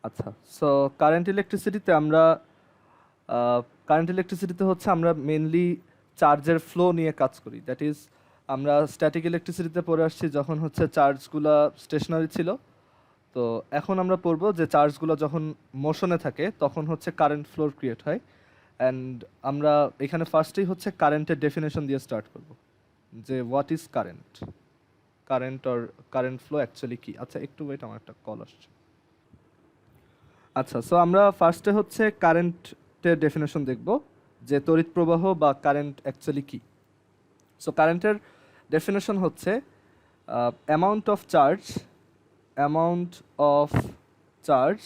আচ্ছা, so current ইলেকট্রিসিটিতে হচ্ছে আমরা মেনলি চার্জের ফ্লো নিয়ে কাজ করি। দ্যাট ইজ আমরা স্ট্যাটিক ইলেকট্রিসিটিতে পড়ে আসছি যখন হচ্ছে চার্জগুলা স্টেশনারি ছিল। তো এখন আমরা পড়বো যে চার্জগুলো যখন মোশনে থাকে তখন হচ্ছে কারেন্ট ফ্লো ক্রিয়েট হয়। অ্যান্ড আমরা এখানে ফার্স্টেই হচ্ছে কারেন্টের ডেফিনেশন দিয়ে স্টার্ট করব, যে what is current, current flow actually কি। আচ্ছা, একটু ওয়েট, আমার একটা কল আসছে। আচ্ছা, সো আমরা ফার্স্টে হচ্ছে কারেন্টের ডেফিনেশন দেখব, যে তড়িৎ প্রবাহ বা কারেন্ট অ্যাকচুয়ালি কি। সো কারেন্টের ডেফিনেশন হচ্ছে amount of charge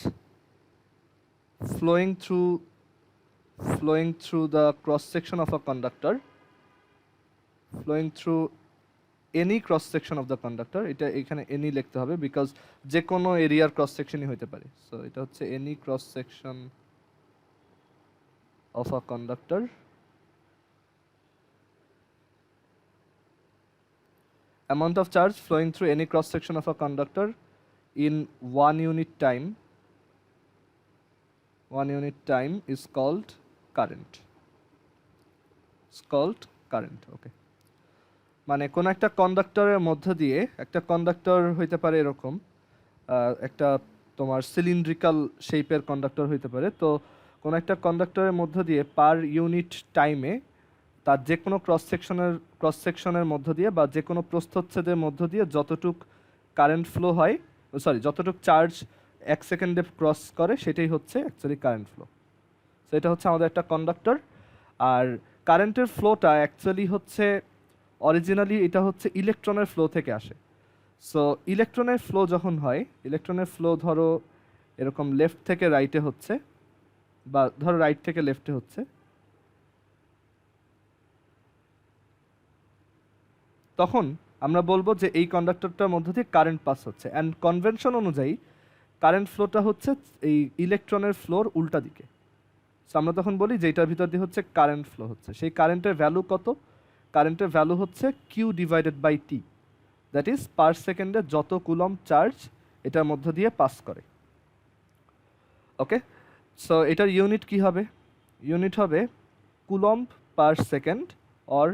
flowing through the cross section of a conductor, flowing through any cross section of the conductor, এটা এখানে any লিখতে হবে বিকজ যে কোনো এরিয়ার ক্রস সেকশনই হতে পারে। সো এটা হচ্ছে any cross section of a conductor, amount of charge flowing through any cross section of a conductor in 1 unit time is called current. Okay, মানে কোন একটা কন্ডাক্টরের মধ্য দিয়ে, একটা কন্ডাক্টর হইতে পারে এরকম একটা তোমার সিলিন্ড্রিক্যাল শেপের কন্ডাক্টর হইতে পারে। তো কোন একটা কন্ডাক্টরের মধ্য দিয়ে পার ইউনিট টাইমে তার যে কোনো ক্রস সেকশনের মধ্য দিয়ে বা যে কোনো প্রস্থচ্ছেদের মধ্য দিয়ে যতটুক কারেন্ট ফ্লো হয়, যতটুক চার্জ 1 সেকেন্ডে ক্রস করে, সেটাই হচ্ছে অ্যাকচুয়ালি কারেন্ট ফ্লো। সো এটা হচ্ছে আমাদের একটা কন্ডাক্টর। আর কারেন্টের ফ্লোটা অ্যাকচুয়ালি হচ্ছে অরিজিনালি এটা হচ্ছে ইলেকট্রনের ফ্লো থেকে আসে। সো ইলেকট্রনের ফ্লো যখন হয়, ইলেকট্রনের ফ্লো ধরো এরকম লেফট থেকে রাইটে হচ্ছে, বা ধরো রাইট থেকে লেফটে হচ্ছে, তখন আমরা বলবো যে এই কন্ডাক্টরটার মধ্য দিয়ে কারেন্ট পাস হচ্ছে। অ্যান্ড কনভেনশন অনুযায়ী কারেন্ট ফ্লোটা হচ্ছে এই ইলেকট্রনের ফ্লোর উল্টা দিকে। সো আমরা তখন বলি যে এটার ভিতর দিয়ে হচ্ছে কারেন্ট ফ্লো হচ্ছে। সেই কারেন্টের ভ্যালু কত? কারেন্টের ভ্যালু হচ্ছে q divided by t, that is per সেকেন্ডে যত কুলম চার্জ এটার মধ্য দিয়ে পাস করে। ওকে, সো এটার ইউনিট কি হবে? ইউনিট হবে coulomb per second or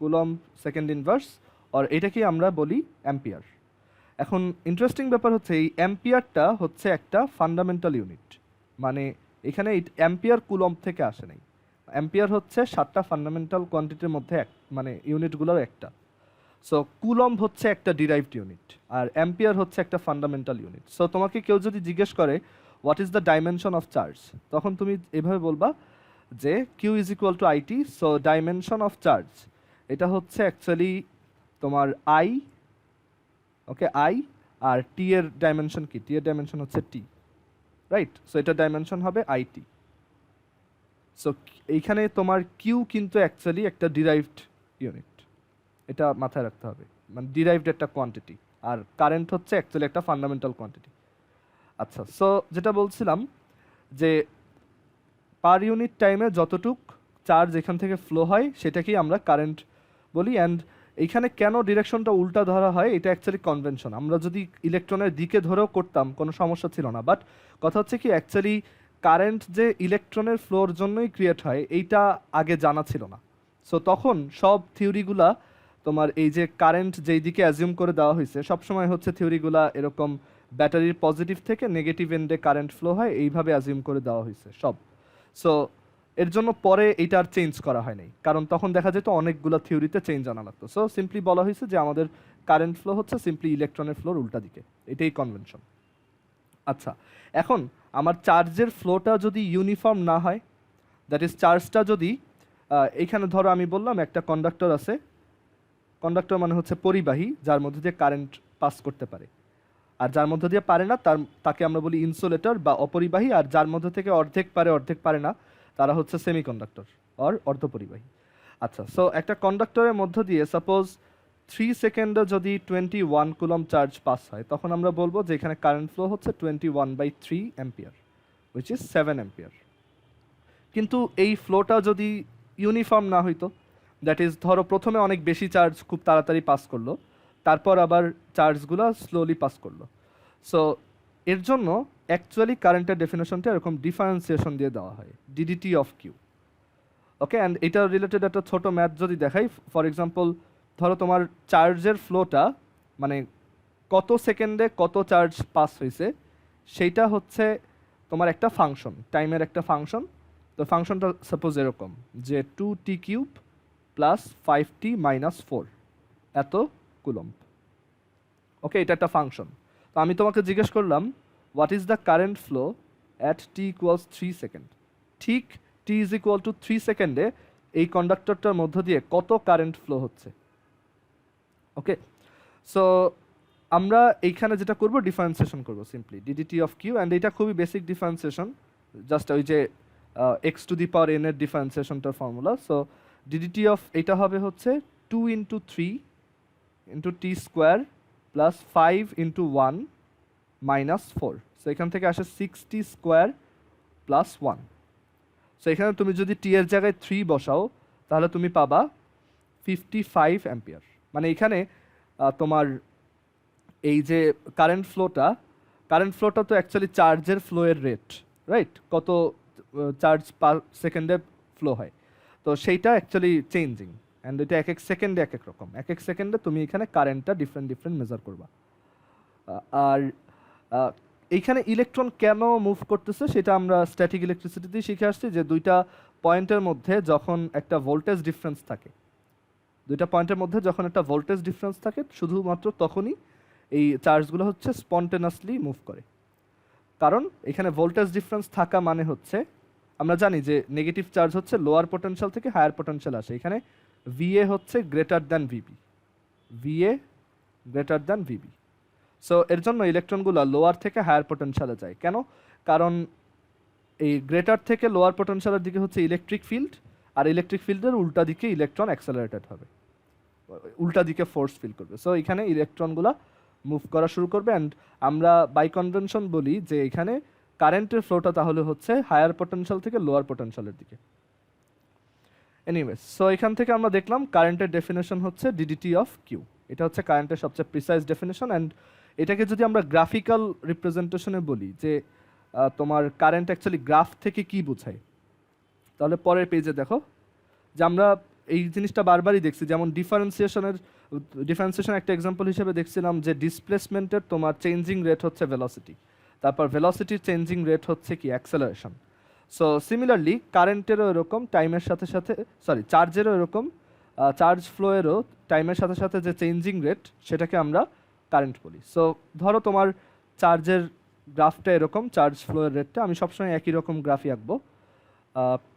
coulomb second inverse, or এটাকে আমরা বলি অ্যাম্পিয়ার। এখন ইন্টারেস্টিং ব্যাপার হচ্ছে এই অ্যাম্পিয়ারটা হচ্ছে একটা ফান্ডামেন্টাল ইউনিট। মানে এখানে অ্যাম্পিয়ার কুলম্ব থেকে আসে নাই। অ্যাম্পিয়ার হচ্ছে 7টা ফান্ডামেন্টাল কোয়ান্টিটির মধ্যে মানে ইউনিটগুলোর একটা। সো কুলম্ব হচ্ছে একটা ডিরাইভড ইউনিট, আর অ্যাম্পিয়ার হচ্ছে একটা ফান্ডামেন্টাল ইউনিট। সো তোমাকে কেউ যদি জিজ্ঞেস করে what is the dimension of charge, তখন তুমি এভাবে বলবা যে Q is equal to IT. So dimension of charge এটা হচ্ছে অ্যাকচুয়ালি তোমার আই, ওকে, আই। আর টি এর ডাইমেনশন কি? টি এর ডাইমেনশন হচ্ছে টি, রাইট? সো এটা ডাইমেনশন হবে আইটি। সো এইখানে তোমার কিউ কিন্তু অ্যাকচুয়ালি একটা ডিরাইভড ইউনিট, এটা মাথায় রাখতে হবে। মানে ডিরাইভড একটা কোয়ান্টিটি, আর কারেন্ট হচ্ছে অ্যাকচুয়ালি একটা ফান্ডামেন্টাল কোয়ান্টিটি। আচ্ছা, সো যেটা বলছিলাম যে পার ইউনিট টাইমে যতটুক চার্জ এখান থেকে ফ্লো হয় সেটাকেই আমরা কারেন্ট বলি। অ্যান্ড এইখানে কেন ডিরেকশনটা উল্টা ধরা হয়, এটা অ্যাকচুয়ালি কনভেনশন। আমরা যদি ইলেকট্রনের দিকে ধরেও করতাম কোনো সমস্যা ছিল না, বাট কথা হচ্ছে কি অ্যাকচুয়ালি কারেন্ট যে ইলেকট্রনের ফ্লোর জন্যই ক্রিয়েট হয় এইটা আগে জানা ছিল না। সো তখন সব থিওরিগুলা তোমার এই যে কারেন্ট যেই দিকে অ্যাজিউম করে দেওয়া হয়েছে, সবসময় হচ্ছে থিওরিগুলা এরকম ব্যাটারির পজিটিভ থেকে নেগেটিভ এন্ডে কারেন্ট ফ্লো হয় এইভাবে অ্যাজিউম করে দেওয়া হয়েছে সব। সো এর জন্য পরে এইটা আর চেঞ্জ করা হয় নাই, কারণ তখন দেখা যেত অনেকগুলো থিওরিতে চেঞ্জ আনা লাগতো। সো সিম্পলি বলা হয়েছে যে আমাদের কারেন্ট ফ্লো হচ্ছে সিম্পলি ইলেকট্রনের ফ্লোর উল্টা দিকে, এটাই কনভেনশন। আচ্ছা, এখন আমার চার্জের ফ্লোটা যদি ইউনিফর্ম না হয়, দ্যাট ইজ চার্জটা যদি এইখানে ধরো আমি বললাম একটা কন্ডাক্টর আছে, কন্ডাক্টর মানে হচ্ছে পরিবাহী যার মধ্যে দিয়ে কারেন্ট পাস করতে পারে, আর যার মধ্যে দিয়ে পারে না তাকে আমরা বলি ইনসুলেটর বা অপরিবাহী, আর যার মধ্যে থেকে অর্ধেক পারে অর্ধেক পারে না তারা হচ্ছে সেমিকন্ডাক্টর অর অর্ধপরিবাহী। আচ্ছা, সো একটা কন্ডাক্টরের মধ্য দিয়ে সাপোজ 3 সেকেন্ডে যদি 21 কুলম চার্জ পাস হয়, তখন আমরা বলবো যে এখানে কারেন্ট ফ্লো হচ্ছে 21/3 অ্যাম্পিয়ার, উইচ ইজ 7 অ্যাম্পিয়ার। কিন্তু এই ফ্লোটা যদি ইউনিফর্ম না হইতো, দ্যাট ইজ ধরো প্রথমে অনেক বেশি চার্জ খুব তাড়াতাড়ি পাস করলো, তারপর আবার চার্জগুলো স্লোলি পাস করলো। সো এর জন্য অ্যাকচুয়ালি কারেন্টের ডেফিনেশনটা এরকম ডিফারেন্সিয়েশন দিয়ে দেওয়া হয়, ddt of Q. Okay, and এটা রিলেটেড একটা ছোট ম্যাথ যদি দেখাই, ফর এক্সাম্পল ধরো তোমার চার্জের ফ্লোটা মানে কত সেকেন্ডে কত চার্জ পাস হয়েছে সেইটা হচ্ছে তোমার একটা ফাংশন, টাইমের একটা ফাংশন। তো ফাংশনটা সাপোজ এরকম যে 2t cube plus 5t minus 4 এত কুলম্ব। ওকে, এটা একটা ফাংশন। তো আমি তোমাকে জিজ্ঞেস করলাম what is the current flow at t equals 3 second. ঠিক t ইজ ইকুয়াল টু 3 সেকেন্ডে এই কন্ডাক্টরটার মধ্য দিয়ে কত কারেন্ট ফ্লো হচ্ছে। ওকে, সো আমরা এইখানে যেটা করব ডিফারেন্সিয়েশন করব simply d d t of q, and এটা খুবই বেসিক ডিফারেন্সিয়েশন, জাস্ট ওই যে x to the power n এর ডিফারেন্সিয়েশনটার ফর্মুলা। সো ডিডিটি অফ এটা হবে হচ্ছে 2 into 3 into t square plus 5 into 1 minus 4। So এখান থেকে আসে 6t স্কোয়ার প্লাস 1। সো এখানে তুমি যদি টি এর জায়গায় 3 বসাও তাহলে তুমি পাবা 55 অ্যাম্পিয়ার। মানে এখানে তোমার এই যে কারেন্ট ফ্লোটা তো অ্যাকচুয়ালি চার্জের ফ্লোয়ের রেট, রাইট? কত চার্জ পার সেকেন্ডে ফ্লো হয়, তো সেইটা অ্যাকচুয়ালি চেঞ্জিং, অ্যান্ড এটা এক এক সেকেন্ডে এক এক রকম। এক এক সেকেন্ডে তুমি এখানে কারেন্টটা ডিফারেন্ট মেজার করবা। আর এইখানে ইলেকট্রন কেন মুভ করতেছে সেটা আমরা স্ট্যাটিক ইলেকট্রিসিটিতেই শিখে আসছি, যে দুইটা পয়েন্টের মধ্যে যখন একটা ভোল্টেজ ডিফারেন্স থাকে, শুধুমাত্র তখনই এই চার্জগুলো হচ্ছে স্পন্টেনাসলি মুভ করে। কারণ এখানে ভোল্টেজ ডিফারেন্স থাকা মানে হচ্ছে আমরা জানি যে নেগেটিভ চার্জ হচ্ছে লোয়ার পোটেনশিয়াল থেকে হায়ার পোটেনশিয়াল আসে। এখানে ভিএ হচ্ছে গ্রেটার দ্যান ভিবি। সো এর জন্য ইলেকট্রনগুলো লোয়ার থেকে হায়ার পোটেনশিয়ালে যায়। কেন? কারণ এই গ্রেটার থেকে লোয়ার পোটেনশিয়ালের দিকে হচ্ছে ইলেকট্রিক ফিল্ড, আর ইলেকট্রিক ফিল্ডের উল্টা দিকে ইলেকট্রন অ্যাক্সেলারেটেড হবে, উল্টা দিকে ফোর্স ফিল করবে। সো এখানে ইলেকট্রনগুলো মুভ করা শুরু করবে, অ্যান্ড আমরা বাই কনভেনশন বলি যে এখানে কারেন্টের ফ্লোটা তাহলে হচ্ছে হায়ার পোটেনশিয়াল থেকে লোয়ার পোটেনশিয়ালের দিকে। এনিওয়েজ, সো এখান থেকে আমরা দেখলাম কারেন্টের ডেফিনেশন হচ্ছে ডিডিটি অফ কিউ। এটা হচ্ছে কারেন্টের সবচেয়ে প্রিসাইজ ডেফিনেশন, অ্যান্ড এটাকে যদি আমরা গ্রাফিক্যাল রিপ্রেজেন্টেশনে বলি যে তোমার কারেন্ট অ্যাকচুয়ালি গ্রাফ থেকে কি বোঝায়, তাহলে পরের পেজে দেখো যে আমরা এই জিনিসটা বারবারই দেখছি। যেমন ডিফারেন্সিয়েশন একটা এক্সাম্পল হিসেবে দেখছিলাম যে ডিসপ্লেসমেন্টের তোমার চেঞ্জিং রেট হচ্ছে ভেলোসিটি, তারপর ভেলোসিটির চেঞ্জিং রেট হচ্ছে কি অ্যাক্সেলারেশন। সো সিমিলারলি কারেন্টেরও এরকম টাইমের সাথে সাথে, চার্জেরও এরকম, চার্জ ফ্লোয়েরও টাইমের সাথে সাথে যে চেঞ্জিং রেট সেটাকে আমরা কারেন্ট বলি। সো ধরো তোমার চার্জের গ্রাফটা এরকম, চার্জ ফ্লোয়ের রেটটা আমি সবসময় একই রকম গ্রাফই আঁকবো।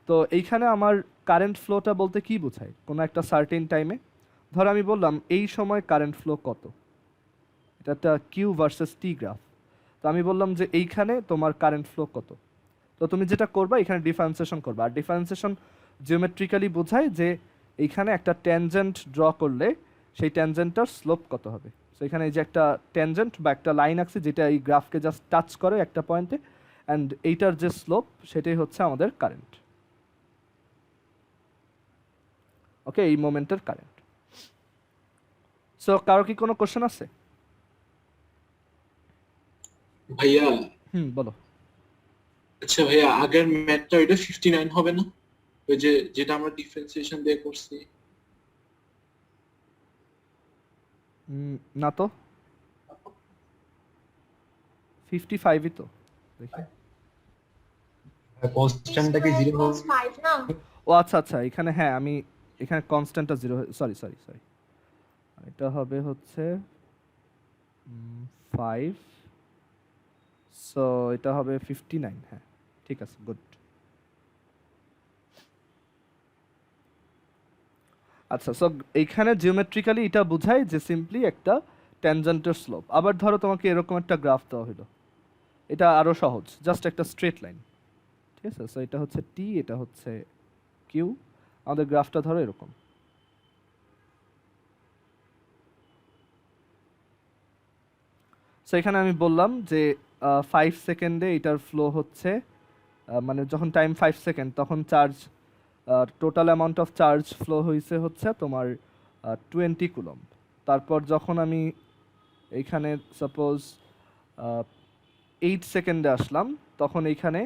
তো এইখানে আমার কারেন্ট ফ্লোটা বলতে কি বোঝায়? কোনো একটা সার্টেন টাইমে ধরো আমি বললাম এই সময় কারেন্ট ফ্লো কত, এটা একটা কিউ ভার্সেস টি গ্রাফ। তো আমি বললাম যে এইখানে তোমার কারেন্ট ফ্লো কত, তো তুমি যেটা করবা এখানে ডিফারেন্সিয়েশন করবা। আর ডিফারেন্সিয়েশন জিওমেট্রিক্যালি বোঝায় যে এইখানে একটা ট্যানজেন্ট ড্র করলে সেই ট্যানজেন্টটার স্লোপ কত হবে। সো এখানে এই যে একটা ট্যানজেন্ট বা একটা লাইন আছে যেটা এই গ্রাফকে জাস্ট টাচ করে একটা পয়েন্টে, অ্যান্ড এইটার যে স্লোপ সেটাই হচ্ছে আমাদের কারেন্ট। ওকে, এই মোমেন্টের কারেন্ট। সো কারো কি কোনো কোশ্চেন আছে? ভাইয়া বলো। আচ্ছা ভাইয়া, আগের ম্যাথটা ওইটা 59 হবে না? ওই যে যেটা আমরা ডিফারেন্সিয়েশন দিয়ে করছি। না তো, 55ই তো। দেখি, কনস্ট্যান্টটা কি 0 হবে? ও আচ্ছা, এখানে হ্যাঁ আমি এখানে কনস্ট্যান্টটা 0, সরি, এটা হবে হচ্ছে 5, সো এটা হবে 59। হ্যাঁ ঠিক আছে, গুড। আচ্ছা, সো এইখানে জিওমেট্রিক্যালি এটা বোঝায় যে সিম্পলি একটা ট্যানজেন্টের স্লোপ। আবার ধরো তোমাকে এরকম একটা গ্রাফ দেওয়া হলো, এটা আরো সহজ, জাস্ট একটা স্ট্রেট লাইন, ঠিক আছে? সো এটা হচ্ছে টি, এটা হচ্ছে কিউ, আমাদের গ্রাফটা ধরো এরকম। সো এখানে আমি বললাম যে 5 সেকেন্ডে এটার ফ্লো হচ্ছে, মানে যখন টাইম 5 সেকেন্ড তখন charge, total amount of charge flow হয়েছে হচ্ছে তোমার 20 কুলম্ব। তারপর যখন আমি এইখানে সাপোজ 8 সেকেন্ডে আসলাম, তখন এইখানে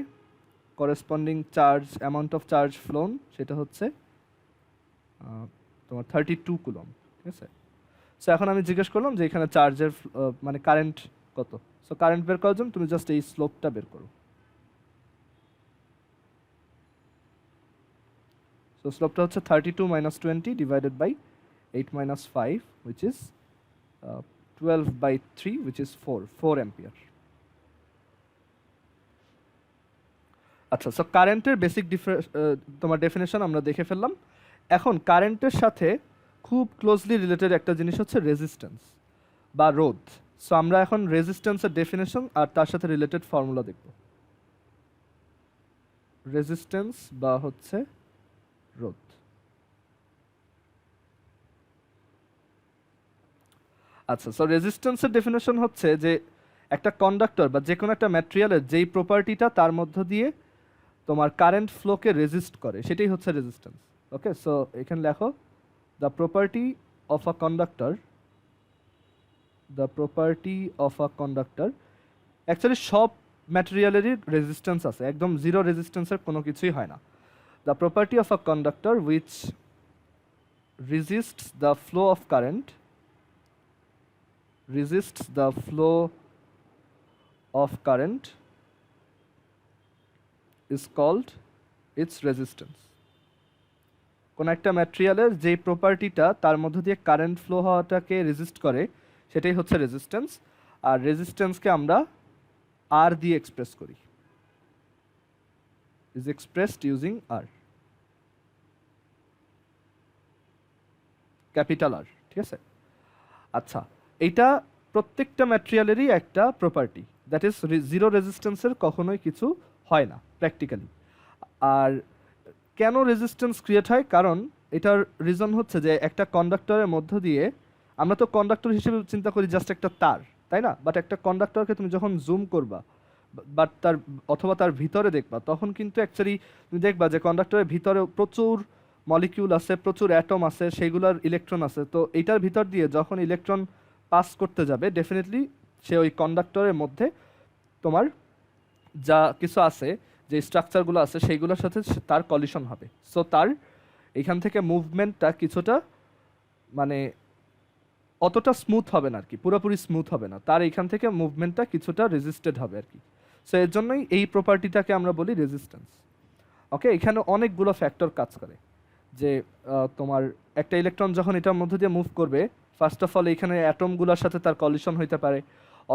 corresponding charge, amount of charge flown, সেটা হচ্ছে তোমার 32 কুলম। ঠিক আছে, সো এখন আমি জিজ্ঞেস করলাম যে এখানে চার্জের মানে কারেন্ট কত। সো কারেন্ট বের করার জন্য তুমি জাস্ট এই স্লোপটা বের করো। সো স্লোপটা হচ্ছে 32 minus 20 divided by 8 minus 5, which is 12 by 3, which is 4 ampere. আচ্ছা, সো কারেন্টের বেসিক তোমার ডেফিনেশন আমরা দেখে ফেললাম। এখন কারেন্টের সাথে খুব ক্লোজলি রিলেটেড একটা জিনিস হচ্ছে রেজিস্ট্যান্স বা রোধ। সো আমরা এখন রেজিস্ট্যান্সের ডেফিনেশন আর তার সাথে রিলেটেড ফর্মুলা দেখব। রেজিস্ট্যান্স বা হচ্ছে রোধ। আচ্ছা, সো রেজিস্ট্যান্সের ডেফিনেশন হচ্ছে যে একটা কন্ডাক্টর বা যে কোনো একটা ম্যাটেরিয়ালের যেই প্রপার্টিটা তার মধ্য দিয়ে তোমার কারেন্ট ফ্লোকে রেজিস্ট করে, সেটাই হচ্ছে রেজিস্ট্যান্স। ওকে, সো এখানে লেখো the property of a conductor, the property of a conductor. Actually সব ম্যাটেরিয়ালেরই রেজিস্ট্যান্স আছে, একদম জিরো রেজিস্ট্যান্সের কোনো কিছুই হয় না। The property of a conductor which resists the flow of current, resists the flow of current is called its resistance. কোন একটা ম্যাটেরিয়ালের যে প্রপার্টিটা তার মধ্য দিয়ে কারেন্ট ফ্লো হওয়াটাকে রেজিস্ট করে, সেটাই হচ্ছে রেজিস্ট্যান্স। আর রেজিস্ট্যান্সকে আমরা আর দিয়ে এক্সপ্রেস করি, is expressed using R, capital R. ঠিক আছে, আচ্ছা, এইটা প্রত্যেকটা ম্যাটেরিয়ালেরই একটা প্রপার্টি, দ্যাট ইজ জিরো রেজিস্ট্যান্সের কখনোই কিছু হয় না প্র্যাকটিক্যালি। আর কেন রেজিস্ট্যান্স ক্রিয়েট হয়? কারণ এটার রিজন হচ্ছে যে একটা কন্ডাক্টরের মধ্য দিয়ে, আমরা তো কন্ডাক্টর হিসেবে চিন্তা করি জাস্ট একটা তার, তাই না? বাট একটা কন্ডাক্টরকে তুমি যখন জুম করবা বাট তার অথবা তার ভিতরে দেখবা, তখন কিন্তু অ্যাকচুয়ালি তুমি দেখবা যে কন্ডাক্টরের ভিতরে প্রচুর মলিকিউল আছে, প্রচুর অ্যাটম আছে, সেইগুলোর ইলেকট্রন আছে। তো এইটার ভিতর দিয়ে যখন ইলেকট্রন পাস করতে যাবে, ডেফিনেটলি সে ওই কন্ডাক্টরের মধ্যে তোমার যা কিছু আছে, যে স্ট্রাকচারগুলো আছে, সেইগুলোর সাথে তার কলিশন হবে। সো তার এখান থেকে মুভমেন্টটা কিছুটা মানে অতটা স্মুথ হবে না আর কি, পুরোপুরি স্মুথ হবে না, তার এখান থেকে মুভমেন্টটা কিছুটা রেজিস্টেড হবে আর কি। সো এর জন্যই এই প্রপার্টিটাকে আমরা বলি রেজিস্ট্যান্স। ওকে, এখানে অনেকগুলো ফ্যাক্টর কাজ করে। যে তোমার একটা ইলেকট্রন যখন এটার মধ্যে দিয়ে মুভ করবে, ফার্স্ট অফ অল এখানে অ্যাটমগুলোর সাথে তার কলিশন হইতে পারে,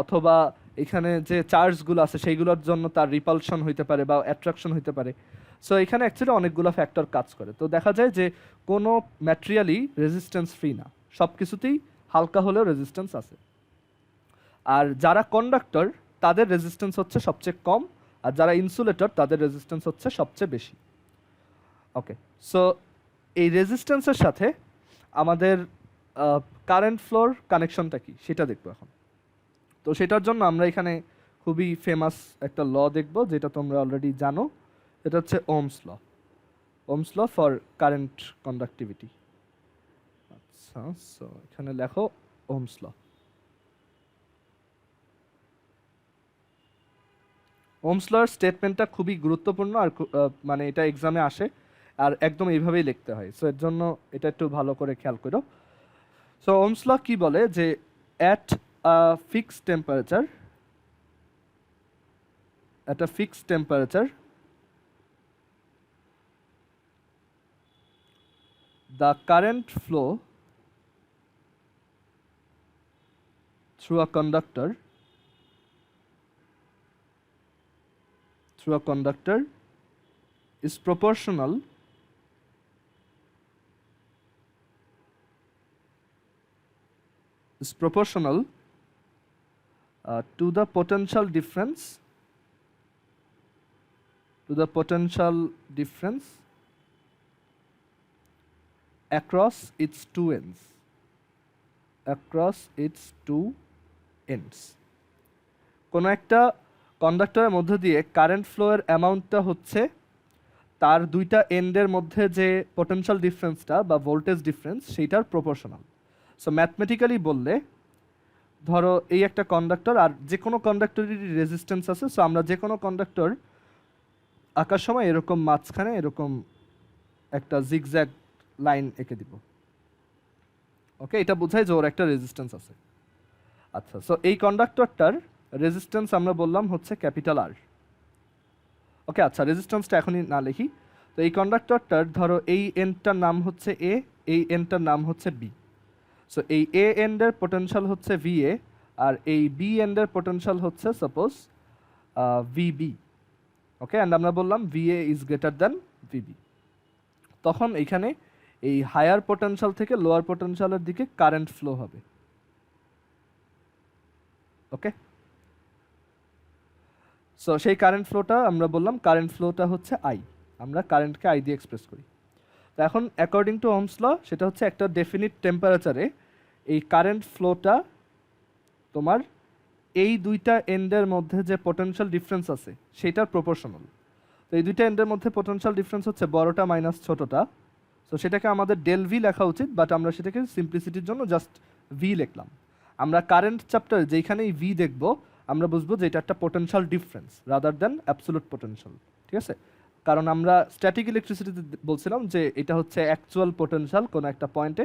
অথবা এখানে যে চার্জগুলো আছে সেইগুলোর জন্য তার রিপালশন হইতে পারে বা অ্যাট্রাকশন হইতে পারে। সো এখানে অ্যাকচুয়ালি অনেকগুলো ফ্যাক্টর কাজ করে। তো দেখা যায় যে কোনো ম্যাটেরিয়ালই রেজিস্ট্যান্স ফ্রি না, সব কিছুতেই হালকা হলেও রেজিস্ট্যান্স আছে। আর যারা কন্ডাক্টর তাদের রেজিস্ট্যান্স হচ্ছে সবচেয়ে কম, আর যারা ইনসুলেটর তাদের রেজিস্ট্যান্স হচ্ছে সবচেয়ে বেশি। ওকে, সো এই রেজিস্ট্যান্সের সাথে আমাদের কারেন্ট ফ্লোর কানেকশনটা কি সেটা দেখবো এখন। তো সেটার জন্য আমরা এখানে খুবই ফেমাস একটা ল দেখব, যেটা তোমরা অলরেডি জানো। এটা হচ্ছে Ohm's law, Ohm's law for current conductivity. আচ্ছা, সো এখানে লেখো ওহমস ল। ওহমস লর স্টেটমেন্টটা খুবই গুরুত্বপূর্ণ, আর মানে এটা এক্সামে আসে, আর একদম এইভাবেই লিখতে হয়। সো এর জন্য এটা একটু ভালো করে খেয়াল করো। সো ওহমস ল কি বলে যে at a fixed temperature, at a fixed temperature, the current flow through a conductor is proportional to the potential difference across its two ends. কোনো একটা কন্ডাক্টরের মধ্যে দিয়ে কারেন্ট ফ্লোয়ের অ্যামাউন্টটা হচ্ছে তার দুইটা এন্ডের মধ্যে যে পোটেনশিয়াল ডিফারেন্সটা বা ভোল্টেজ ডিফারেন্স সেইটার প্রপোর্শনাল। সো ম্যাথমেটিক্যালি বললে ধরো এই একটা কন্ডাক্টর, আর যে কোনো কন্ডাক্টরেরই রেজিস্ট্যান্স আছে, সো আমরা যে কোনো কন্ডাক্টর আঁকার সময় এরকম মাঝখানে এরকম একটা জিগজ্যাগ লাইন এঁকে দিব। ওকে, এটা বোঝায় যে ওর একটা রেজিস্ট্যান্স আছে। আচ্ছা, সো এই কন্ডাক্টরটার রেজিস্ট্যান্স আমরা বললাম হচ্ছে ক্যাপিটাল আর। ওকে, আচ্ছা রেজিস্ট্যান্সটা এখনই না লিখি। তো এই কন্ডাক্টরটার ধরো এই এন্ডটার নাম হচ্ছে এ, এই এন্ডটার নাম হচ্ছে বি। সো এই এ এন্ডের পোটেনশিয়াল হচ্ছে ভিএ, আর এই বি এন্ডের পোটেনশিয়াল হচ্ছে সাপোজ ভিবি। ওকে, অ্যান্ড আমরা বললাম VA is greater than VB. তখন এইখানে এই হায়ার পোটেনশিয়াল থেকে লোয়ার পোটেনশিয়ালের দিকে কারেন্ট ফ্লো হবে। ওকে, সো সেই কারেন্ট ফ্লোটা আমরা বললাম কারেন্ট ফ্লোটা হচ্ছে আই, আমরা কারেন্টকে আই দিয়ে এক্সপ্রেস করি। তো এখন অ্যাকর্ডিং টু ওহমস ল সেটা হচ্ছে একটা ডেফিনিট টেম্পারেচারে এই কারেন্ট ফ্লোটা তোমার এই দুইটা এন্ডের মধ্যে যে পোটেনশিয়াল ডিফারেন্স আছে সেটার প্রপোর্শনাল। তো এই দুইটা এন্ডের মধ্যে পোটেনশিয়াল ডিফারেন্স হচ্ছে বড়টা মাইনাস ছোটটা। সো সেটাকে আমাদের ডেল ভি লেখা উচিত, বাট আমরা সেটাকে সিম্পলিসিটির জন্য জাস্ট ভি লিখলাম। আমরা কারেন্ট চ্যাপ্টার যেখানেই ভি দেখব আমরা বুঝবো যে এটা একটা potential difference rather than absolute potential. ঠিক আছে, কারণ আমরা স্ট্যাটিক ইলেকট্রিসিটিতে বলছিলাম যে এটা হচ্ছে অ্যাকচুয়াল পোটেনশিয়াল কোনো একটা পয়েন্টে,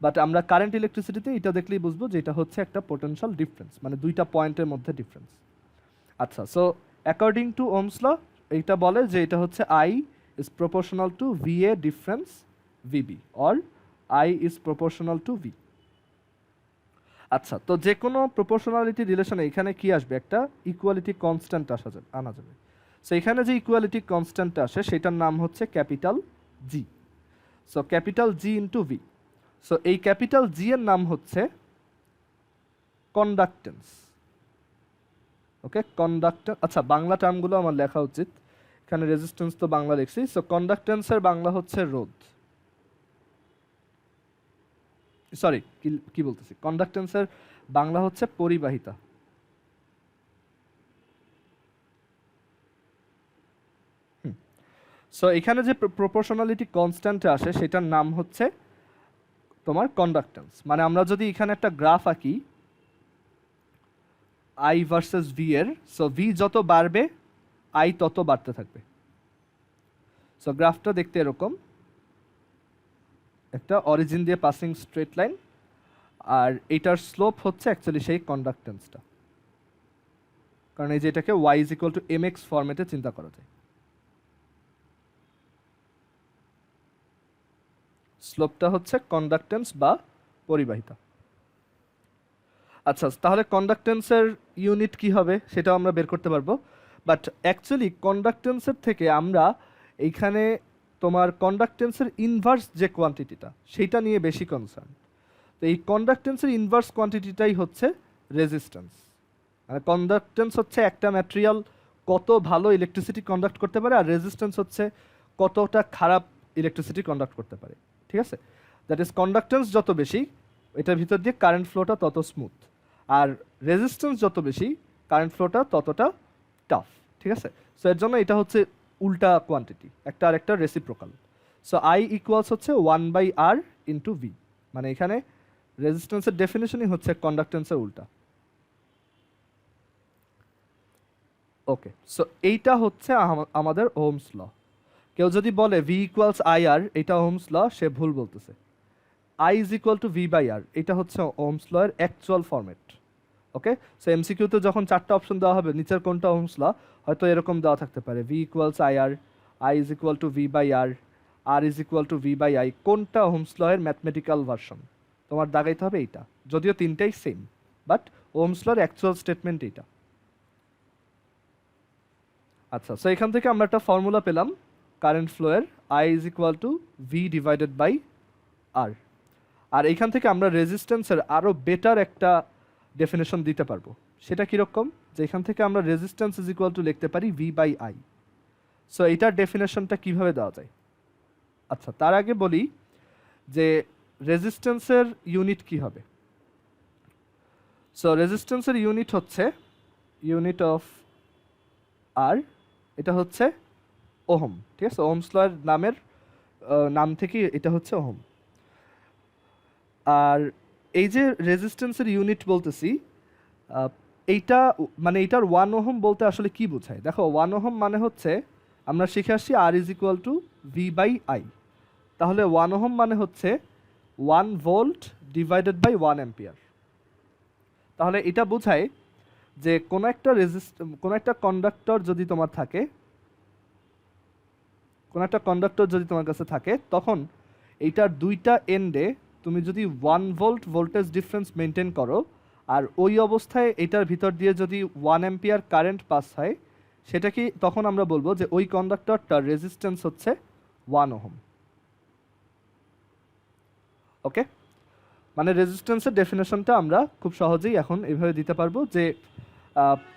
বাট আমরা কারেন্ট ইলেকট্রিসিটিতে এটা দেখলেই বুঝবো যে এটা হচ্ছে একটা পোটেনশিয়াল ডিফারেন্স, মানে দুইটা পয়েন্টের মধ্যে ডিফারেন্স। আচ্ছা, so according to Ohm's law এইটা বলে যে এটা হচ্ছে I is proportional to VA difference VB, or I is proportional to V. আচ্ছা, তো যে কোনো প্রপোর্শনালিটি রিলেশনে এখানে কি আসবে, একটা ইকুয়ালিটি কনস্ট্যান্ট আনা যাবে। সো এখানে যে ইকুয়ালিটি কনস্ট্যান্টটা আসে সেটার নাম হচ্ছে ক্যাপিটাল জি। সো ক্যাপিটাল জি ইন্টু ভি। সো এই ক্যাপিটাল জি এর নাম হচ্ছে কন্ডাক্টেন্স। ওকে, কন্ডাক্টেন্স, আচ্ছা বাংলা টার্মগুলো আমার লেখা উচিত, এখানে রেজিস্ট্যান্স তো বাংলা লিখছি। সো কন্ডাক্টেন্সের বাংলা হচ্ছে রোধ, সরি কি বলতেছি, কন্ডাক্টেন্সের বাংলা হচ্ছে পরিবাহিতা। সো এখানে যে প্রপোর্শনালিটি কনস্ট্যান্ট আসে সেটার নাম হচ্ছে তোমার কন্ডাক্টেন্স। মানে আমরা যদি এখানে একটা গ্রাফ আঁকি আই ভার্সেস ভি এর, সো ভি যত বাড়বে আই তত বাড়তে থাকবে। সো গ্রাফটা দেখতে এরকম, একটা অরিজিন দিয়ে পাসিং স্ট্রেট লাইন, আর এটার স্লোপ হচ্ছে অ্যাকচুয়ালি সেই কন্ডাক্টেন্সটা, কারণ এই যে এটাকে Y is equal to M X ফরম্যাটে চিন্তা করা যায়। স্লোপটা হচ্ছে কন্ডাক্টেন্স বা পরিবাহিতা। আচ্ছা, তাহলে কন্ডাক্টেন্সের ইউনিট কি হবে সেটাও আমরা বের করতে পারবো, বাট অ্যাকচুয়ালি কন্ডাক্টেন্সের থেকে আমরা এইখানে তোমার কন্ডাক্টেন্সের ইনভার্স যে কোয়ান্টিটিটা সেইটা নিয়ে বেশি কনসার্ন। তো এই কন্ডাক্টেন্সের ইনভার্স কোয়ান্টিটিটাই হচ্ছে রেজিস্ট্যান্স। মানে কন্ডাক্টেন্স হচ্ছে একটা ম্যাটেরিয়াল কত ভালো ইলেকট্রিসিটি কন্ডাক্ট করতে পারে, আর রেজিস্ট্যান্স হচ্ছে কতটা খারাপ ইলেকট্রিসিটি কন্ডাক্ট করতে পারে। ঠিক আছে, দ্যাট ইজ কন্ডাক্টেন্স যত বেশি এটার ভিতর দিয়ে কারেন্ট ফ্লোটা তত স্মুথ, আর রেজিস্ট্যান্স যত বেশি কারেন্ট ফ্লোটা ততটা টাফ। ঠিক আছে, সো এর জন্য এটা হচ্ছে উল্টা কোয়ান্টিটি, একটা আর একটা রেসিপ্রোকাল। সো আই ইকুয়ালস হচ্ছে 1/r ইন্টু ভি, মানে এখানে রেজিস্ট্যান্সের ডেফিনেশনই হচ্ছে কন্ডাক্টেন্সের উল্টা। ওকে, সো এইটা হচ্ছে আমাদের ওহমস ল। কেউ যদি বলে ভি ইকুয়ালস আই আর, এটা ওহমস ল, সে ভুল বলতেছে। I is equal to V by R, এটা হচ্ছে ওহমস ল এর অ্যাকচুয়াল ফরম্যাট। ওকে, সো এমসিকিউতে যখন চারটা অপশন দেওয়া হবে নিচের কোনটা ওহমস ল, হয়তো এরকম দেওয়া থাকতে পারে V equals I R, I is equal to V by R is equal to V by I, কোনটা ওহমস ল এর ম্যাথমেটিক্যাল ভার্সন তোমার দাগাইতে হবে এইটা, যদিও তিনটাই সেম, বাট ওহমস ল এর অ্যাকচুয়াল স্টেটমেন্ট এইটা। আচ্ছা, সো এখান থেকে আমরা একটা ফর্মুলা পেলাম কারেন্ট ফ্লো এর, I is equal to V divided by R. আর এইখান থেকে আমরা রেজিস্ট্যান্সের আরও বেটার একটা ডেফিনেশন দিতে পারবো। সেটা কীরকম, যে এখান থেকে আমরা রেজিস্ট্যান্স ইজ ইকুয়াল টু লিখতে পারি ভি বাই আই। সো এইটার ডেফিনেশনটা কীভাবে দেওয়া যায়? আচ্ছা, তার আগে বলি যে রেজিস্ট্যান্সের ইউনিট কি হবে। সো রেজিস্ট্যান্সের ইউনিট হচ্ছে ইউনিট অফ আর, এটা হচ্ছে ওহম। ঠিক আছে, ওহমস ল এর নাম থেকে এটা হচ্ছে ওহম। আর এই যে রেজিস্ট্যান্সের ইউনিট বলতেছি, আহ, এইটা মানে এটার 1 ওহম বলতে আসলে কি বোঝায়? দেখো 1 ওহম মানে হচ্ছে আমরা শিখে আসছি R is equal to V by I. তাহলে 1 ওহম মানে হচ্ছে 1 ভোল্ট ডিভাইডেড বাই 1 অ্যাম্পিয়ার। তাহলে এটা বোঝায় যে কোনো একটা কন্ডাক্টর যদি তোমার থাকে, কোনো একটা কন্ডাক্টর যদি তোমার কাছে থাকে, তখন এইটার দুইটা এন্ডে তুমি যদি 1 ভোল্ট ভোল্টেজ ডিফারেন্স মেনটেন করো, আর ওই অবস্থায় এটার ভিতর দিয়ে যদি 1 অ্যাম্পিয়ার কারেন্ট পাস হয়, সেটা কি তখন আমরা বলবো যে ওই কন্ডাক্টরটার রেজিস্ট্যান্স হচ্ছে 1 ওহম। ওকে, মানে রেজিস্ট্যান্সের ডেফিনেশনটা আমরা খুব সহজেই এখন এভাবে দিতে পারবো যে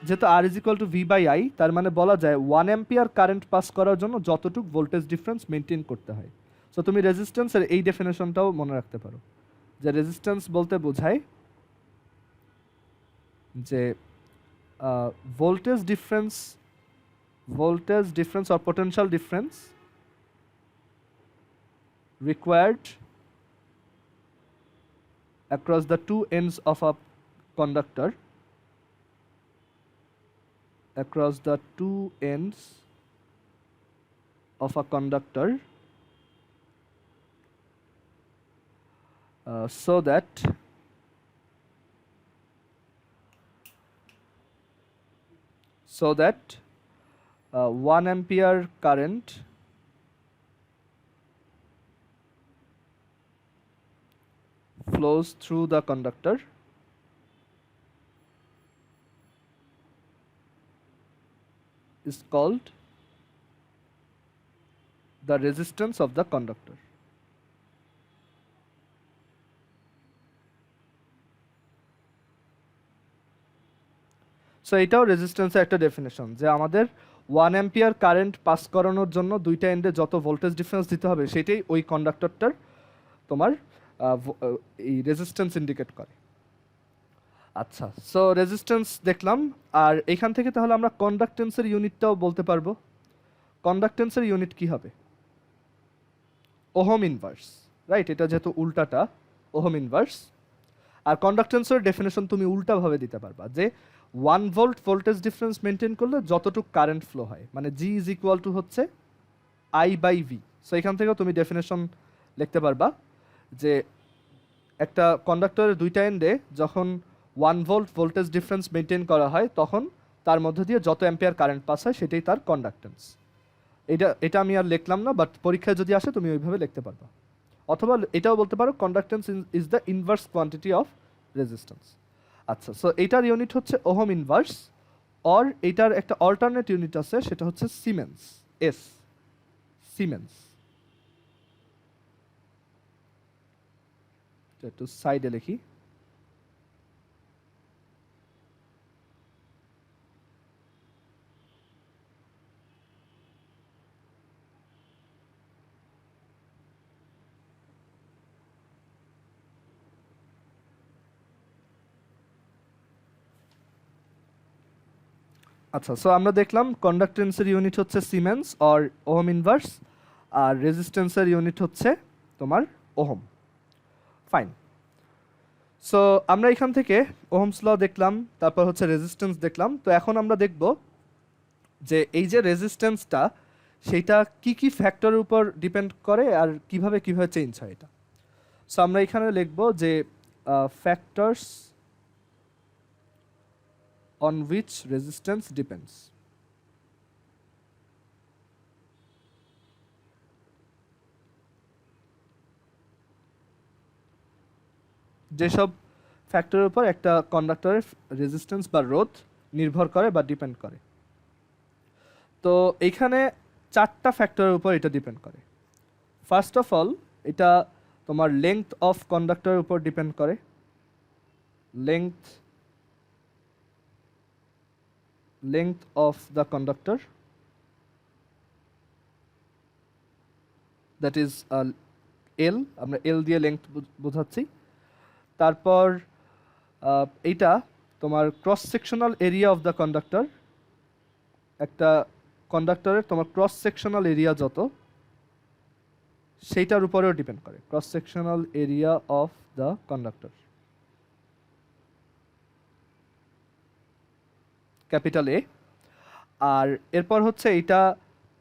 যেহেতু R is equal to V by I, তার মানে বলা যায় 1 অ্যাম্পিয়ার কারেন্ট পাস করার জন্য যতটুকু ভোল্টেজ ডিফারেন্স মেনটেন করতে হয়। সো তুমি রেজিস্ট্যান্সের এই ডেফিনেশনটাও মনে রাখতে পারো, যে রেজিস্ট্যান্স বলতে বোঝায় যে voltage difference or potential difference required across the two ends of a conductor, so that 1 ampere current flows through the conductor is called the resistance of the conductor. So এটাও রেজিস্ট্যান্সের একটা ডেফিনেশন, যে আমাদের 1 ampere current pass করানোর জন্য দুইটা এন্ডে যত ভোল্টেজ ডিফারেন্স দিতে হবে, সেটাই ওই কন্ডাক্টরটার তোমার এই রেজিস্ট্যান্স ইন্ডিকেট করে। আচ্ছা, সো রেজিস্ট্যান্স দেখলাম, আর এখান থেকে তাহলে আমরা কন্ডাক্টেন্সের ইউনিটটাও বলতে পারবো। কন্ডাক্টেন্সের ইউনিট কি হবে? Ohm inverse, right? এটা যেহেতু উল্টাটা, ওহম ইনভার্স। আর কন্ডাক্টেন্সের ডেফিনেশন তুমি উল্টাভাবে দিতে পারবা, যে 1 ভোল্ট ভোল্টেজ ডিফারেন্স মেনটেন করলে যতটুকু কারেন্ট ফ্লো হয়, মানে জি ইজ ইকুয়াল টু হচ্ছে আই বাই ভি। সো এখান থেকেও তুমি ডেফিনেশন লিখতে পারবা যে একটা কন্ডাক্টরের দুইটা এন্ডে যখন 1 ভোল্ট ভোল্টেজ ডিফারেন্স মেনটেন করা হয়, তখন তার মধ্যে দিয়ে যত অ্যাম্পিয়ার কারেন্ট পাস হয় সেটাই তার কন্ডাক্টেন্স। এটা আমি আর লিখলাম না, বাট পরীক্ষায় যদি আসে তুমি ওইভাবে লিখতে পারবা। অথবা এটাও বলতে পারো conductance is the inverse quantity of resistance. আচ্ছা, সো এটার ইউনিট হচ্ছে ওহম ইনভার্স, অর এটার একটা অল্টারনেট ইউনিট আছে, সেটা হচ্ছে সিমেন্স, এস, সিমেন্স। একটু সাইডে লিখি। আচ্ছা, সো আমরা দেখলাম কন্ডাক্টেন্সের ইউনিট হচ্ছে সিমেন্স অর ওহম ইনভার্স, আর রেজিস্ট্যান্সের ইউনিট হচ্ছে তোমার ওহম। ফাইন। সো আমরা এখান থেকে ওহমস ল দেখলাম, তারপর হচ্ছে রেজিস্ট্যান্স দেখলাম। তো এখন আমরা দেখব যে এই যে রেজিস্ট্যান্সটা, সেইটা কি কি ফ্যাক্টরের উপর ডিপেন্ড করে আর কিভাবে কিভাবে চেঞ্জ হয় এটা। সো আমরা এখানে লিখব যে factors on which resistance depends. যেসব ফ্যাক্টরের উপর একটা কন্ডাক্টরের রেজিস্ট্যান্স বা রোধ নির্ভর করে বা ডিপেন্ড করে। তো এইখানে 4টা ফ্যাক্টরের উপর এটা ডিপেন্ড করে। ফার্স্ট অফ অল, এটা তোমার লেংথ অফ কন্ডাক্টরের উপর ডিপেন্ড করে। length of the conductor, that is L, আমরা L দিয়ে লেংথ বোঝাচ্ছি। তারপর এইটা তোমার cross sectional area of the conductor, একটা কন্ডাক্টরের তোমার ক্রস সেকশনাল এরিয়া যত, সেইটার উপরেও ডিপেন্ড করে, cross sectional area of the conductor. Capital A. আর এরপর হচ্ছে এইটা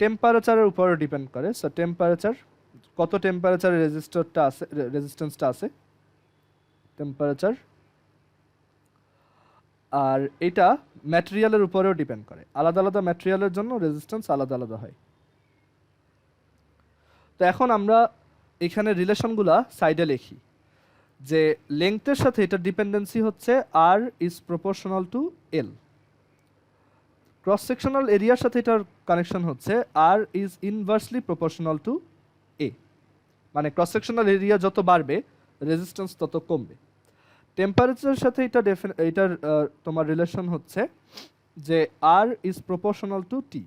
টেম্পারেচারের উপরে ডিপেন্ড করে। সো টেম্পারেচার, কত টেম্পারেচারে রেজিস্ট্যান্সটা আছে টেম্পারেচার। আর এটা ম্যাটেরিয়ালের উপরেও ডিপেন্ড করে, আলাদা আলাদা ম্যাটেরিয়ালের জন্য রেজিস্ট্যান্স আলাদা আলাদা হয়। তো এখন আমরা এখানে রিলেশনগুলা সাইডে লিখি যে লেংথের সাথে এটা ডিপেন্ডেন্সি হচ্ছে R is proportional to L. Cross sectional এরিয়ার সাথে এটার কানেকশন হচ্ছে R is inversely proportional to A, মানে ক্রস সেকশনাল এরিয়া যত বাড়বে রেজিস্ট্যান্স তত কমবে। টেম্পারেচারের সাথে এটার তোমার রিলেশন হচ্ছে যে আর ইজ প্রপোর্শনাল টু টি।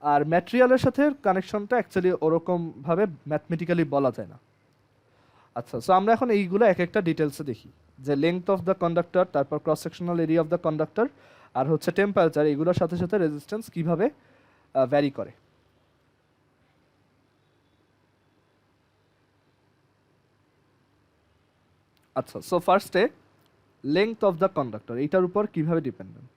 আর ম্যাটেরিয়ালের সাথে কানেকশনটা অ্যাকচুয়ালি ওরকমভাবে ম্যাথমেটিক্যালি বলা যায় না। আচ্ছা, সো আমরা এখন এইগুলো এক একটা ডিটেলসে দেখি যে লেংথ অফ দ্য কন্ডাক্টর, তারপর cross sectional area of the conductor, আর হচ্ছে টেম্পারেচার, এগুলোর সাথে সাথে রেজিস্ট্যান্স কিভাবে ভ্যারি করে। আচ্ছা, সো ফার্স্টে লেংথ অফ দ্য কন্ডাক্টর এইটার উপর কিভাবে dependent.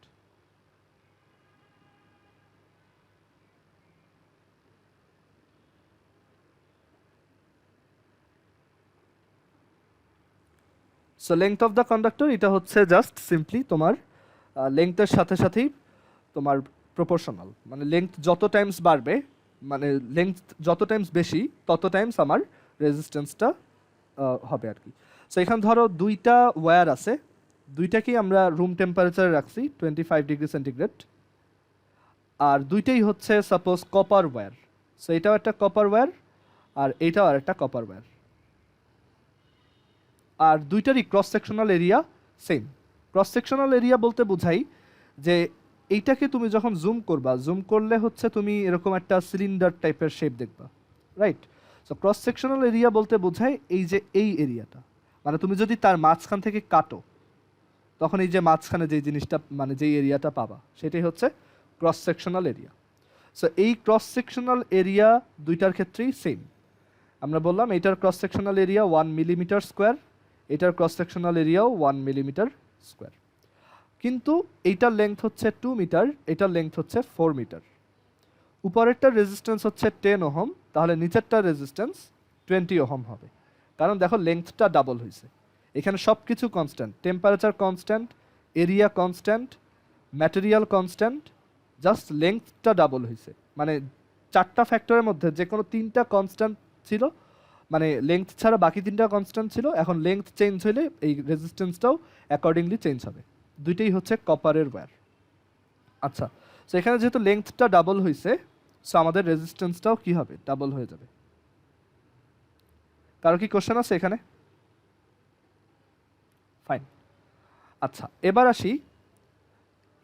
So length of the conductor এটা হচ্ছে জাস্ট সিম্পলি তোমার লেংথের সাথে সাথেই তোমার প্রপোর্শনাল, মানে লেংথ যত টাইমস বাড়বে, মানে লেংথ যত টাইমস বেশি তত টাইমস আমার রেজিস্ট্যান্সটা হবে আর কি। সো এখানে ধরো দুইটা ওয়্যার আছে, দুইটাকেই আমরা রুম টেম্পারেচারে রাখছি 25°C, আর দুইটাই হচ্ছে সাপোজ কপার ওয়্যার। সো এটাও একটা কপার ওয়্যার আর এইটাও আর একটা কপার ওয়্যার, আর দুইটারই cross sectional area same. Cross sectional area বলতে বোঝাই যে এইটাকে তুমি যখন জুম করবা, জুম করলে হচ্ছে তুমি এরকম একটা সিলিন্ডার টাইপের শেপ দেখবা, right? So cross sectional area বলতে বোঝায় এই যে এই এরিয়াটা, মানে তুমি যদি তার মাঝখান থেকে কাটো তখন এই যে মাঝখানে যেই জিনিসটা, মানে যেই এরিয়াটা পাবা সেটাই হচ্ছে ক্রস সেকশনাল এরিয়া। সো এই ক্রস সেকশনাল এরিয়া দুইটার ক্ষেত্রেই সেম। আমরা বললাম এটার cross sectional area 1 millimetre square, এটার ক্রস সেকশনাল এরিয়াও 1 মিলিমিটার স্কোয়ার, কিন্তু এইটার লেংথ হচ্ছে 2 মিটার, এটার লেংথ হচ্ছে 4 মিটার। উপরেরটার রেজিস্ট্যান্স হচ্ছে 10 ওহম, তাহলে নিচেরটার রেজিস্ট্যান্স 20 ওহম হবে, কারণ দেখো লেংথটা ডাবল হয়েছে। এখানে সব কিছু constant, temperature constant, area constant, material constant, just লেংথটা ডাবল হয়েছে। মানে চারটা ফ্যাক্টরের মধ্যে যে কোনো তিনটা কনস্ট্যান্ট ছিল, মানে লেংথ ছাড়া বাকি তিনটা কনস্ট্যান্ট ছিল, এখন লেংথ চেঞ্জ হলে এই রেজিস্ট্যান্সটাও অ্যাকর্ডিংলি চেঞ্জ হবে। দুইটাই হচ্ছে কপারের ওয়্যার। আচ্ছা, সো এখানে যেহেতু লেংথটা ডাবল হয়েছে, সো আমাদের রেজিস্ট্যান্সটাও কি হবে, ডাবল হয়ে যাবে। কারো কি কোশ্চেন আছে এখানে? ফাইন। আচ্ছা, এবার আসি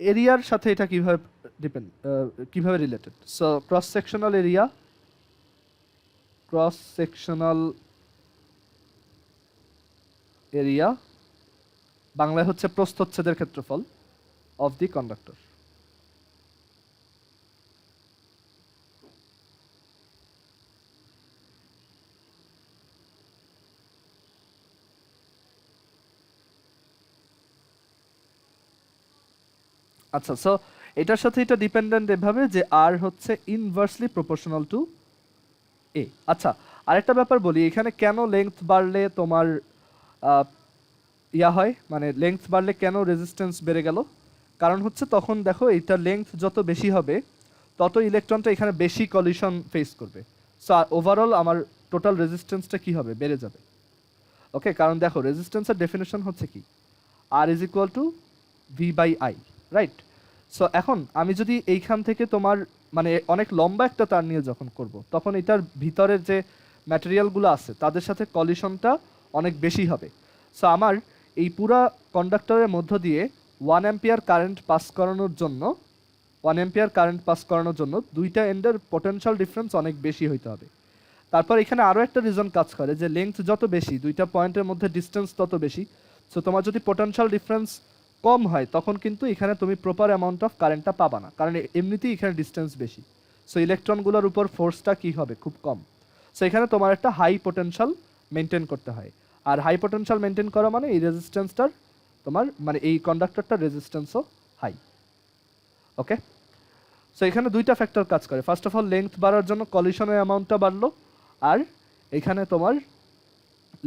এরিয়ার সাথে এটা কিভাবে related. So cross sectional area, cross sectional area বাংলায় হচ্ছে প্রস্থচ্ছেদের ক্ষেত্রফল অফ দি কন্ডাক্টর। আচ্ছা, সো এটার সাথে এটা ডিপেন্ডেন্ট এভাবে যে আর হচ্ছে ইনভার্সলি প্রপোর্শনাল টু এ। আচ্ছা, আরেকটা ব্যাপার বলি, এখানে কেন লেংথ বাড়লে তোমার ইয়া হয়, মানে লেংথ বাড়লে কেন রেজিস্ট্যান্স বেড়ে গেল? কারণ হচ্ছে তখন দেখো এইটা লেংথ যত বেশি হবে তত ইলেকট্রনটা এখানে বেশি কলিশন ফেস করবে। সো ওভারঅল আমার টোটাল রেজিস্ট্যান্সটা কি হবে, বেড়ে যাবে। ওকে, কারণ দেখো রেজিস্ট্যান্সের ডেফিনেশন হচ্ছে কি, R is equal to V by I, right? So এখন আমি যদি এইখান থেকে তোমার মানে অনেক লম্বা একটা তার নিয়ে যখন করব, তখন এটার ভিতরের যে ম্যাটেরিয়ালগুলো আছে তাদের সাথে কলিশনটা অনেক বেশি হবে। সো আমার এই পুরা কন্ডাক্টরের মধ্য দিয়ে 1 অ্যাম্পিয়ার কারেন্ট পাস করানোর জন্য দুইটা এন্ডের পোটেনশিয়াল ডিফারেন্স অনেক বেশি হইতে হবে। তারপর এখানে আরও একটা রিজন কাজ করে যে লেংথ যত বেশি, দুইটা পয়েন্টের মধ্যে ডিস্টেন্স তত বেশি। সো তোমার যদি পোটেনশিয়াল ডিফারেন্স কম হয় তখন কিন্তু এখানে তুমি প্রপার অ্যামাউন্ট অফ কারেন্টটা পাবা না, কারণ এমনিতেই এখানে ডিস্টেন্স বেশি। সো ইলেকট্রনগুলোর উপর ফোর্সটা কী হবে, খুব কম। সো এখানে তোমার একটা হাই পোটেনশিয়াল মেনটেন করতে হয়, আর হাই পোটেনশিয়াল মেনটেন করা মানে এই রেজিস্ট্যান্সটার তোমার মানে এই কন্ডাক্টরটার রেজিস্ট্যান্সও হাই। ওকে, সো এখানে দুইটা ফ্যাক্টর কাজ করে। ফার্স্ট অফ অল লেংথ বাড়ার জন্য কলিশনের অ্যামাউন্টটা বাড়লো, আর এখানে তোমার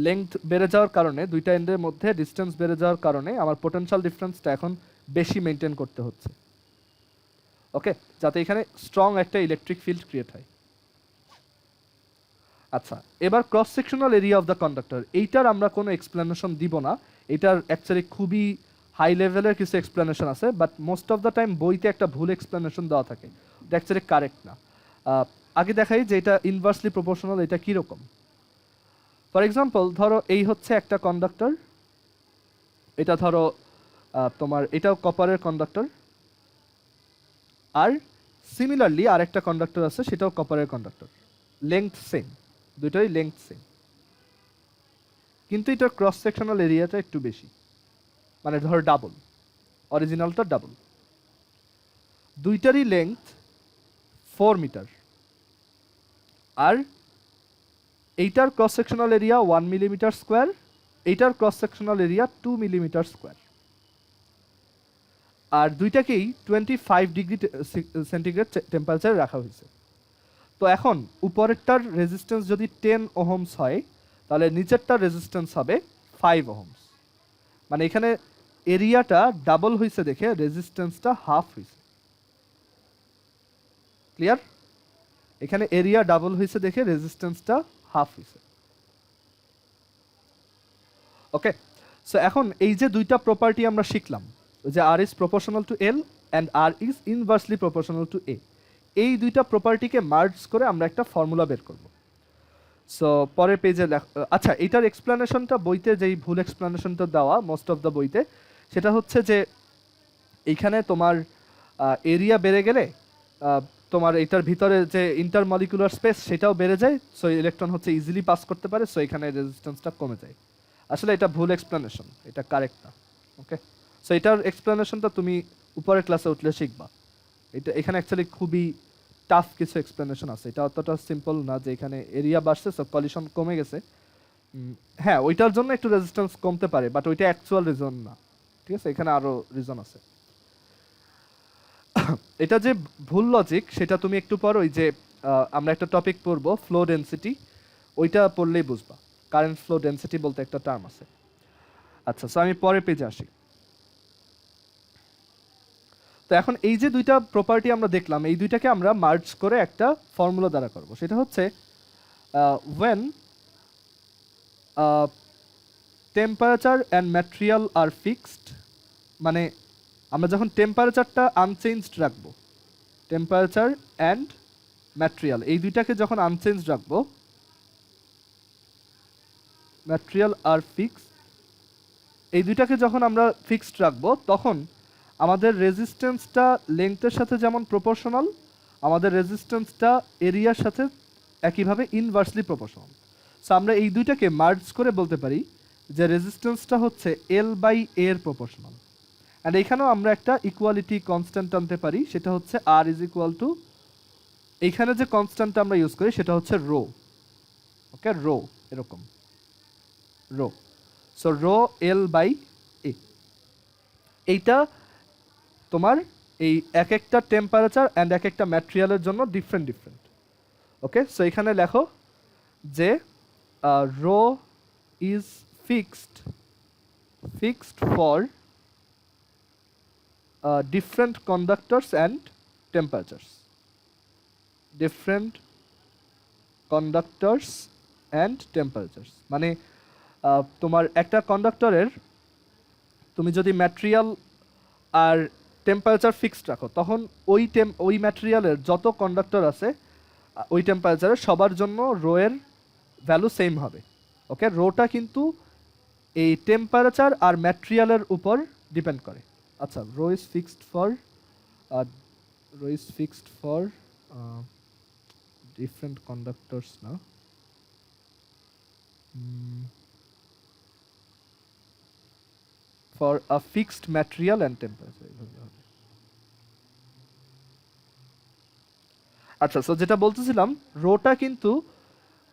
লেংথ বেড়ে যাওয়ার কারণে দুইটা এন্ডের মধ্যে ডিস্টেন্স বেড়ে যাওয়ার কারণে আমার পোটেনশিয়াল ডিফারেন্সটা এখন বেশি মেনটেন করতে হচ্ছে। ওকে, যাতে এখানে স্ট্রং একটা ইলেকট্রিক ফিল্ড ক্রিয়েট হয়। আচ্ছা, এবার cross sectional area of the conductor, এইটার আমরা কোনো এক্সপ্লেনেশন দিব না। এটার অ্যাকচুয়ালি খুবই হাই লেভেলের কিছু এক্সপ্লেনেশন আছে, but most of the time বইতে একটা ভুল এক্সপ্লেনেশন দেওয়া থাকে, এটা অ্যাকচুয়ালি কারেক্ট না। আগে দেখাই যে এটা ইনভার্সলি প্রপোর্শনাল, এটা কীরকম। ফর এক্সাম্পল ধরো এই হচ্ছে একটা কন্ডাক্টর, এটা ধরো তোমার এটাও কপারের কন্ডাক্টর, আর সিমিলারলি আরেকটা কন্ডাক্টর আছে সেটাও কপারের কন্ডাক্টর, লেংথ সেম, দুটোই লেংথ সেম, কিন্তু এটার ক্রস সেকশনাল এরিয়াটা একটু বেশি, মানে ধরো ডাবল, অরিজিনালটা ডাবল। দুইটারই লেংথ 4 মিটার, আর এইটার cross sectional area 1 millimetre square, এইটার cross sectional area 2 millimetre square, আর দুইটাকেই 25 ডিগ্রি সেন্টিগ্রেড টেম্পারেচারে রাখা হয়েছে। তো এখন উপরেরটার রেজিস্ট্যান্স যদি 10 ওহমস হয়, তাহলে নিচেরটার রেজিস্ট্যান্স হবে 5 ওহমস। মানে এখানে এরিয়াটা ডাবল হয়েছে দেখে রেজিস্ট্যান্সটা হাফ হয়েছে। ক্লিয়ার? এখানে এরিয়া ডাবল হয়েছে দেখে রেজিস্ট্যান্সটা হাফ হয়েছে। ওকে, সো এখন এই যে দুইটা প্রপার্টি আমরা শিখলাম, যে R is proportional to L and R is inversely proportional to A, এই দুইটা প্রপার্টিকে মার্জ করে আমরা একটা ফর্মুলা বের করব। সো পরের পেজে আচ্ছা, এটার এক্সপ্লেনেশনটা বইতে যেই ভুল এক্সপ্লেনেশনটা দেওয়া মোস্ট অফ দ্য বইতে, সেটা হচ্ছে যে এইখানে তোমার এরিয়া বেড়ে গেলে তোমার এটার ভিতরে যে ইন্টারমলিকুলার স্পেস সেটাও বেড়ে যায়, সো ইলেকট্রন হচ্ছে ইজিলি পাস করতে পারে, সো এখানে রেজিস্ট্যান্সটা কমে যায়। আসলে এটা ভুল এক্সপ্লেনেশন, এটা কারেক্ট না। ওকে, সো এটার এক্সপ্লেনেশনটা তুমি উপরের ক্লাসে উঠলে শিখবা। এটা এখানে অ্যাকচুয়ালি খুবই টাফ কিছু এক্সপ্লেনেশন আছে, এটা অতটা সিম্পল না যে এখানে এরিয়া বাড়ছে সব কলিশন কমে গেছে। হ্যাঁ, ওইটার জন্য একটু রেজিস্ট্যান্স কমতে পারে, বাট ওইটা অ্যাকচুয়াল রিজন না, ঠিক আছে? এখানে আরও রিজন আছে। এটা যে ভুল লজিক সেটা তুমি একটু পর ওই যে আমরা একটা টপিক পড়বো ফ্লো ডেন্সিটি, ওইটা পড়লেই বুঝবা। কারেন্ট ফ্লো ডেন্সিটি বলতে একটা টার্ম আছে। আচ্ছা, সো আমি পরের পেজে আসি। তো এখন এই যে দুইটা প্রপার্টি আমরা দেখলাম, এই দুইটাকে আমরা মার্জ করে একটা ফর্মুলা দ্বারা করব। সেটা হচ্ছে when temperature and material are fixed, মানে আমরা যখন টেম্পারেচারটা আনচেঞ্জড রাখবো, টেম্পারেচার অ্যান্ড ম্যাটেরিয়াল এই দুইটাকে যখন আনচেঞ্জড রাখবো, ম্যাটেরিয়াল আর ফিক্সড এই দুইটাকে যখন আমরা ফিক্সড রাখবো, তখন আমাদের রেজিস্ট্যান্সটা লেংথের সাথে যেমন প্রপোর্শনাল, আমাদের রেজিস্ট্যান্সটা এরিয়ার সাথে একইভাবে ইনভার্সলি প্রপোর্শনাল। সো আমরা এই দুইটাকে মার্জ করে বলতে পারি যে রেজিস্ট্যান্সটা হচ্ছে এল বাই এর প্রপোর্শনাল। অ্যান্ড এইখানেও আমরা একটা ইকুয়ালিটি কনস্ট্যান্ট আনতে পারি, সেটা হচ্ছে আর ইজ ইকুয়াল টু, এইখানে যে কনস্ট্যান্টটা আমরা ইউজ করি সেটা হচ্ছে রো। ওকে, রো এরকম rho, so rho L by A. এইটা তোমার এই এক একটা টেম্পারেচার অ্যান্ড এক একটা ম্যাটেরিয়ালের জন্য ডিফারেন্ট ডিফারেন্ট। ওকে, সো এখানে লেখো যে rho is fixed for different conductors and temperatures, different conductors and temperatures, মানে তোমার একটা কন্ডাক্টরের তুমি যদি ম্যাটেরিয়াল আর টেম্পারেচার ফিক্সড রাখো, তখন ওই ম্যাটেরিয়ালের যত কন্ডাক্টর আছে ওই টেম্পারেচারে সবার জন্য রো এর ভ্যালু সেম হবে। ওকে, রোটা কিন্তু এই টেম্পারেচার আর ম্যাটেরিয়ালের উপর ডিপেন্ড করে। আচ্ছা, rho is fixed for different conductors না, for a fixed material and temperature. আচ্ছা, সো যেটা বলতেছিলাম, রোটা কিন্তু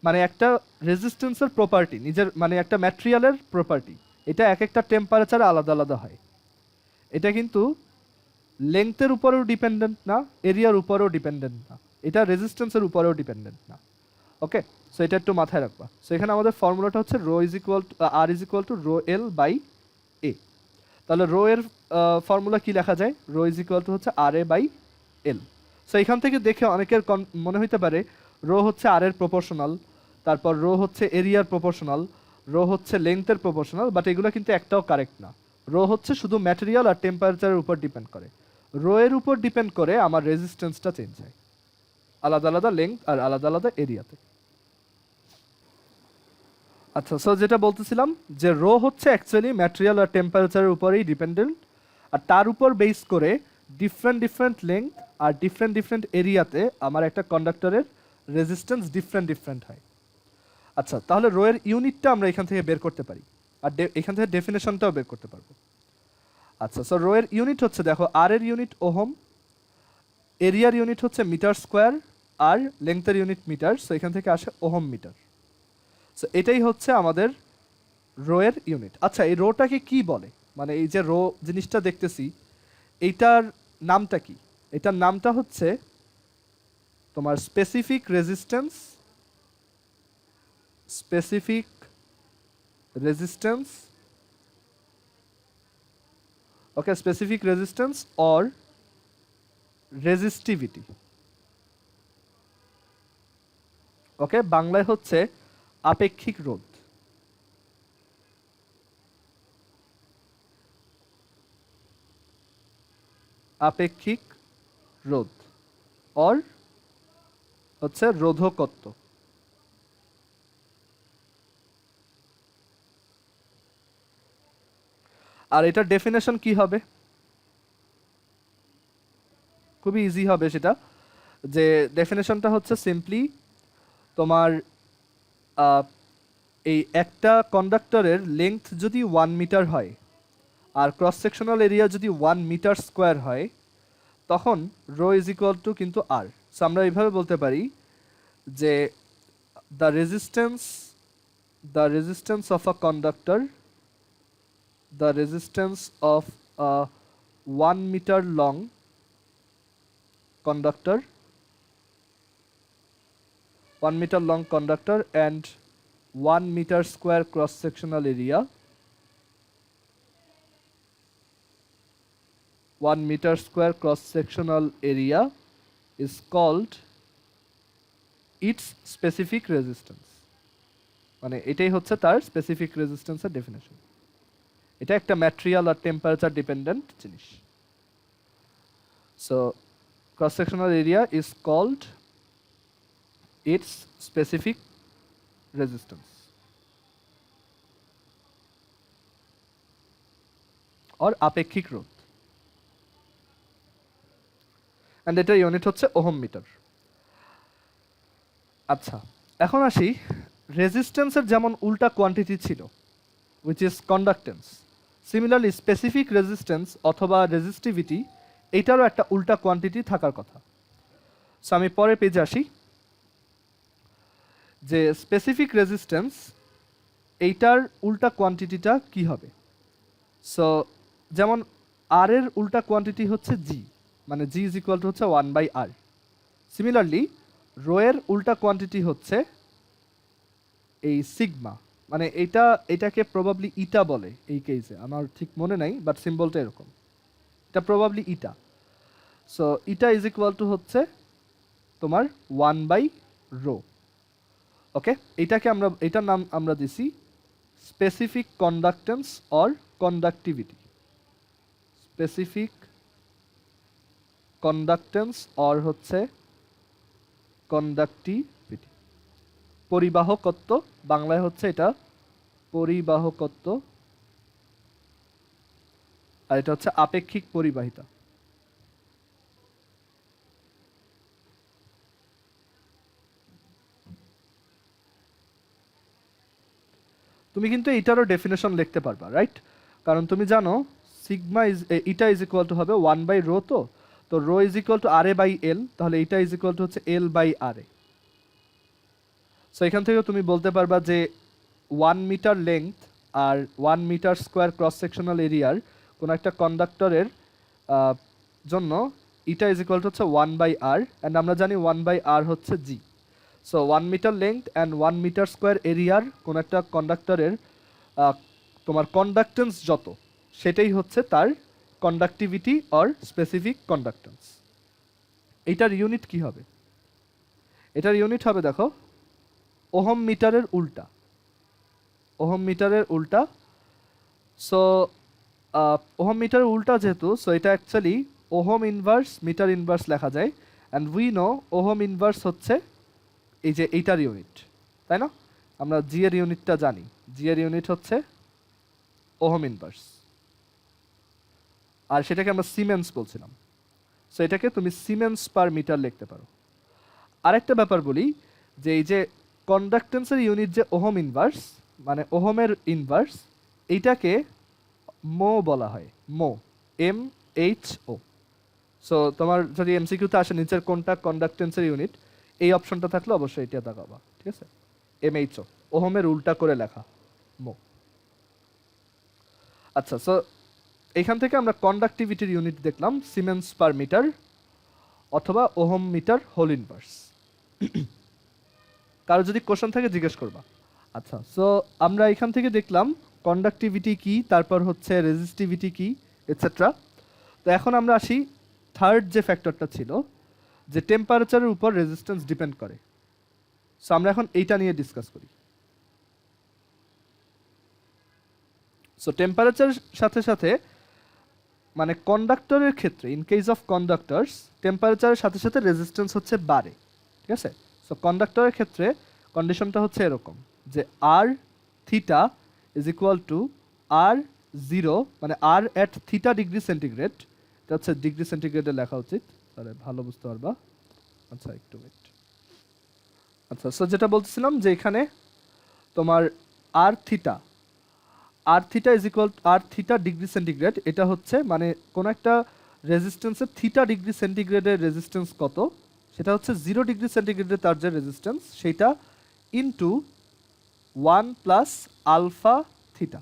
মানে একটা রেজিস্ট্যান্সের প্রপার্টি, নিজের মানে একটা ম্যাটেরিয়ালের প্রপার্টি, এটা এক একটা টেম্পারেচারে আলাদা আলাদা হয়। এটা কিন্তু লেংথের উপরেও ডিপেন্ডেন্ট না, এরিয়ার উপরেও ডিপেন্ডেন্ট না, এটা রেজিস্ট্যান্সের উপরেও ডিপেন্ডেন্ট না। ওকে, সো এটা একটু মাথায় রাখবা। সো এখানে আমাদের ফর্মুলাটা হচ্ছে rho is equal to R is equal to rho L by A. তাহলে রো এর ফর্মুলা কি লেখা যায়? রো ইজ ইকুয়াল টু হচ্ছে আর এ বাই এল। সো এখান থেকে দেখে অনেকের মনে হইতে পারে রো হচ্ছে আর এর প্রপোর্শনাল, তারপর রো হচ্ছে এরিয়ার প্রপোর্শনাল, রো হচ্ছে লেংথের প্রপোর্শনাল, বাট এগুলো কিন্তু একটাও কারেক্ট না। রো হচ্ছে শুধু ম্যাটেরিয়াল আর টেম্পারেচারের উপর ডিপেন্ড করে। রো এর উপর ডিপেন্ড করে আমার রেজিস্ট্যান্সটা চেঞ্জ হয় আলাদা আলাদা লেংথ আর আলাদা আলাদা এরিয়াতে। আচ্ছা, সো যেটা বলতেছিলাম যে রো হচ্ছে অ্যাকচুয়ালি ম্যাটেরিয়াল আর টেম্পারেচারের উপরেই ডিপেন্ডেন্ট, আর তার উপর বেস করে ডিফারেন্ট ডিফারেন্ট লেংথ আর ডিফারেন্ট ডিফারেন্ট এরিয়াতে আমার একটা কন্ডাক্টরের রেজিস্ট্যান্স ডিফারেন্ট ডিফারেন্ট হয়। আচ্ছা, তাহলে রো এর ইউনিটটা আমরা এখান থেকে বের করতে পারি, আর এখান থেকে ডেফিনেশনটাও বের করতে পারবো। আচ্ছা, সো রো এর ইউনিট হচ্ছে, দেখো আর এর ইউনিট ওহম, এরিয়ার ইউনিট হচ্ছে মিটার স্কোয়ার, আর লেংথের ইউনিট মিটার, সো এখান থেকে আসে ওহম মিটার। সো এটাই হচ্ছে আমাদের রো এর ইউনিট। আচ্ছা, এই রোটাকে কি বলে? মানে এই যে রো জিনিসটা দেখতেছি, এইটার নামটা কি? এটার নামটা হচ্ছে তোমার specific resistance, specific resistance, okay, specific resistance or resistivity. Okay, বাংলায় হচ্ছে আপেক্ষিক রোধ। আপেক্ষিক রোধ অর হচ্ছে রোধকত্ব। আর এটার ডেফিনেশন কি হবে? খুবই ইজি হবে সেটা, যে ডেফিনেশনটা হচ্ছে সিম্পলি তোমার এই একটা কন্ডাক্টরের লেংথ যদি 1 মিটার হয় আর ক্রস সেকশনাল এরিয়া যদি 1 মিটার স্কোয়ার হয়, তখন রো ইজ ইকুয়াল টু কিন্তু আর। সো আমরা এইভাবে বলতে পারি যে the resistance of a conductor, the resistance of a 1 metre long conductor, 1 meter long conductor and 1 meter square cross sectional area, 1 meter square cross sectional area is called its specific resistance। মানে এটাই হচ্ছে তার specific রেজিস্ট্যান্সের definition. এটা একটা material আর temperature dependent জিনিস। So cross sectional area is called its specific resistance or আপেক্ষিক রোধ, and এটার ইউনিট হচ্ছে ওহম মিটার। আচ্ছা, এখন আসি রেজিস্ট্যান্সের যেমন উল্টা কোয়ান্টিটি ছিল which is conductance, similarly specific resistance অথবা রেজিস্টিভিটি এইটারও একটা উল্টা কোয়ান্টিটি থাকার কথা। সো আমি পরের পেজে আসি, যে স্পেসিফিক রেজিস্ট্যান্স এইটার উল্টা কোয়ান্টিটিটা কি হবে। সো যেমন আর এর উল্টা কোয়ান্টিটি হচ্ছে জি, মানে জি ইজ ইকুয়াল টু হচ্ছে 1/r। সিমিলারলি রো এর উল্টা কোয়ান্টিটি হচ্ছে এই সিগমা, মানে এটাকে প্রবাবলি ইটা বলে এই কেসে, আমার ঠিক মনে নাই, বাট সিম্বলটা এরকম, এটা probably eta. So eta is equal to হচ্ছে তোমার 1/রো। ওকে, এটার নাম আমরা দিছি specific conductance or conductivity, specific conductance or হচ্ছে কন্ডাক্টিভিটি, পরিবাহকত্ব, বাংলায় হচ্ছে এটা পরিবাহকত্ব, আর এটা হচ্ছে আপেক্ষিক পরিবাহিতা। তুমি কিন্তু এটারও ডেফিনেশন লিখতে পারবা, রাইট? কারণ তুমি জানো সিগমা ইটা ইজ ইকুয়াল টু হবে 1/রো, তো rho is equal to R A by L, তাহলে এটা ইজ ইকুয়াল টু হচ্ছে L/RA। সো এখান থেকে তুমি বলতে পারবা যে 1 মিটার লেংথ আর 1 মিটার স্কোয়ার ক্রস সেকশনাল এরিয়ার কোনো একটা কন্ডাক্টরের জন্য ইটা ইজ ইকুয়াল টু হচ্ছে 1/r, অ্যান্ড আমরা জানি 1/r হচ্ছে G. So 1 metre length and 1 metre square এরিয়ার কোন একটা কন্ডাক্টরের তোমার কন্ডাক্টেন্স যত, সেটাই হচ্ছে তার কন্ডাক্টিভিটি অর স্পেসিফিক কন্ডাক্টেন্স। এইটার ইউনিট কি হবে? এটার ইউনিট হবে দেখো ওহম মিটারের উল্টা। ওহম মিটারের উল্টা। সো ওহম মিটারের উল্টা যেহেতু, সো এটা actually ohm inverse metre inverse লেখা যায়, and we know ohm inverse হচ্ছে এই যে এইটার ইউনিট, তাই না? আমরা জি এর ইউনিটটা জানি, জি এর ইউনিট হচ্ছে ওহম ইনভার্স, আর সেটাকে আমরা সিমেন্স বলছিলাম। সো এটাকে তুমি সিমেন্স পার মিটার লিখতে পারো। আরেকটা ব্যাপার বলি, যে এই যে কন্ডাক্টেন্সের ইউনিট যে ওহম ইনভার্স, মানে ওহমের ইনভার্স, এইটাকে মো বলা হয়, মো, MHO। সো তোমার যদি এমসিকিউতে আসে নিচের কোনটা কন্ডাক্টেন্সের ইউনিট, এই অপশনটা থাকলে অবশ্যই এটা দেখাবা, ঠিক আছে? MHO, ওহমের উল্টা করে লেখা, মো। আচ্ছা, সো এখান থেকে আমরা কন্ডাক্টিভিটির ইউনিট দেখলাম সিমেন্স পার মিটার অথবা ওহম মিটার হোল ইনভার্স। কারো যদি কোশ্চেন থাকে জিজ্ঞেস করবা। আচ্ছা, সো আমরা এখান থেকে দেখলাম কন্ডাক্টিভিটি কি, তারপর হচ্ছে রেজিস্টিভিটি কি, এটসেট্রা। তো এখন আমরা আসি থার্ড যে ফ্যাক্টরটা ছিল, যে টেম্পারেচারের উপর রেজিস্ট্যান্স ডিপেন্ড করে। সো আমরা এখন এইটা নিয়ে ডিসকাস করি। সো টেম্পারেচার সাথে সাথে মানে কন্ডাক্টরের ক্ষেত্রে, ইন কেস অফ কন্ডাক্টরস, টেম্পারেচারের সাথে সাথে রেজিস্ট্যান্স হচ্ছে বাড়ে, ঠিক আছে? সো কন্ডাক্টরের ক্ষেত্রে কন্ডিশনটা হচ্ছে এরকম, যে R theta is equal to R zero, মানে R at theta degree centigrade. এটা হচ্ছে ডিগ্রি সেন্টিগ্রেডে লেখা উচিত, তাহলে ভালো বুঝতে পারবা। আচ্ছা, একটু ওয়েট। আচ্ছা, সো যেটা বলতেছিলাম যে এখানে তোমার R theta, R theta is equal R theta degree centigrade, এটা হচ্ছে মানে কোন একটা রেজিস্ট্যান্সের থিটা ডিগ্রি সেন্টিগ্রেডের রেজিস্ট্যান্স কত, সেটা হচ্ছে 0 ডিগ্রি সেন্টিগ্রেডে তার যে রেজিস্ট্যান্স, সেটা ইনটু 1 প্লাস আলফা থিটা।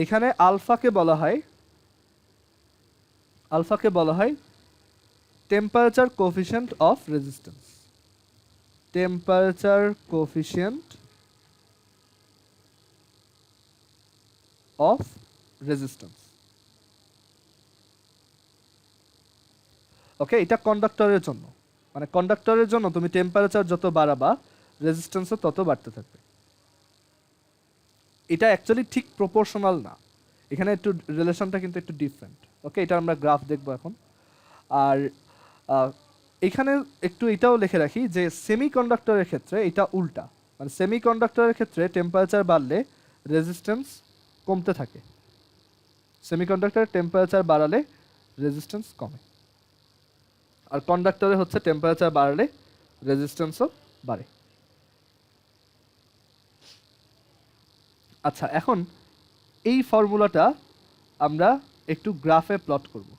এখানে আলফাকে বলা হয় temperature coefficient of resistance, temperature coefficient of resistance. Okay, এটা কন্ডাক্টরের জন্য, মানে কন্ডাক্টরের জন্য তুমি টেম্পারেচার যত বাড়াবা রেজিস্ট্যান্সও তত বাড়তে থাকবে। এটা অ্যাকচুয়ালি ঠিক প্রপোর্শনাল না, এখানে একটু রিলেশনটা কিন্তু একটু ডিফারেন্ট। ওকে, এটা আমরা গ্রাফ দেখবো এখন। আর এখানে একটু এটাও লিখে রাখি যে সেমি কন্ডাক্টরের ক্ষেত্রে এটা উল্টা, মানে সেমি কন্ডাক্টরের ক্ষেত্রে টেম্পারেচার বাড়লে রেজিস্ট্যান্স কমতে থাকে, সেমিকন্ডাক্টরের টেম্পারেচার বাড়ালে রেজিস্ট্যান্স কমে, আর কন্ডাক্টরে হচ্ছে টেম্পারেচার বাড়ালে রেজিস্ট্যান্সও বাড়ে। আচ্ছা, এখন এই ফর্মুলাটা আমরা একটু গ্রাফে প্লট করব।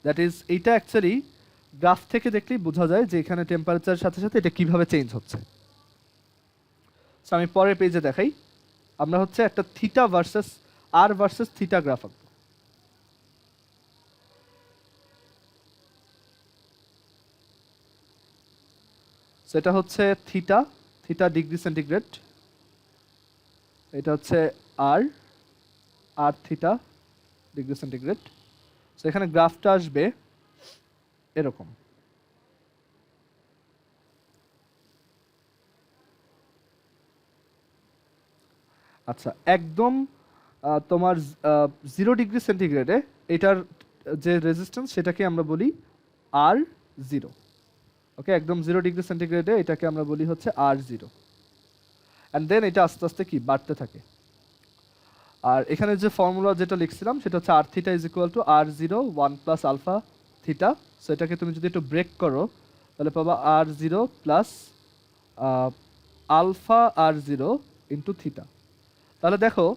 দ্যাট ইজ, এইটা অ্যাকচুয়ালি গ্রাফ থেকে দেখলেই বোঝা যায় যে এখানে টেম্পারেচারের সাথে সাথে এটা কিভাবে চেঞ্জ হচ্ছে। সো আমি পরের পেজে দেখাই। আমরা হচ্ছে একটা থিটা ভার্সেস আর ভার্সেস থিটা গ্রাফ আঁকবো। সেটা হচ্ছে থিটা, থিটা ডিগ্রি সেন্টিগ্রেড, এটা হচ্ছে আর, আর থিটা ডিগ্রি সেন্টিগ্রেড। সো এখানে গ্রাফটা আসবে এরকম। আচ্ছা, একদম তোমার 0 ডিগ্রি সেন্টিগ্রেডে এটার যে রেজিস্ট্যান্স সেটাকে আমরা বলি আর জিরো। ওকে, একদম 0 ডিগ্রি সেন্টিগ্রেডে এটাকে আমরা বলি হচ্ছে আর জিরো, অ্যান্ড দেন এটা আস্তে আস্তে কি বাড়তে থাকে। আর এখানে যে ফর্মুলা যেটা লিখছিলাম সেটা হচ্ছে R theta is equal to R zero 1 plus alpha theta. So এটাকে তুমি যদি একটু ব্রেক করো তাহলে পাবা R zero plus alpha R zero into theta. তাহলে দেখো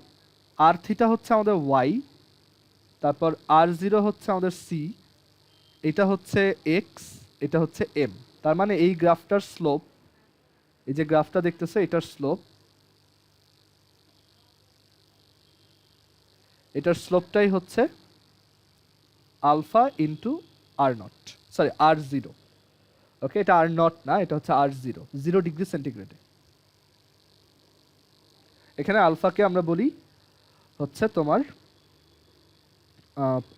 আর থিটা হচ্ছে আমাদের ওয়াই, তারপর আর জিরো হচ্ছে আমাদের সি, এটা হচ্ছে এক্স, এটা হচ্ছে এম। তার মানে এই গ্রাফটার স্লোপ, এই যে গ্রাফটা দেখতেছো এটার স্লোপ, এটার স্লোপটাই হচ্ছে alpha into R naught, sorry R zero. Okay, এটা আর নট না, এটা হচ্ছে আর জিরো, 0 ডিগ্রি সেন্টিগ্রেডে। এখানে আলফাকে আমরা বলি হচ্ছে তোমার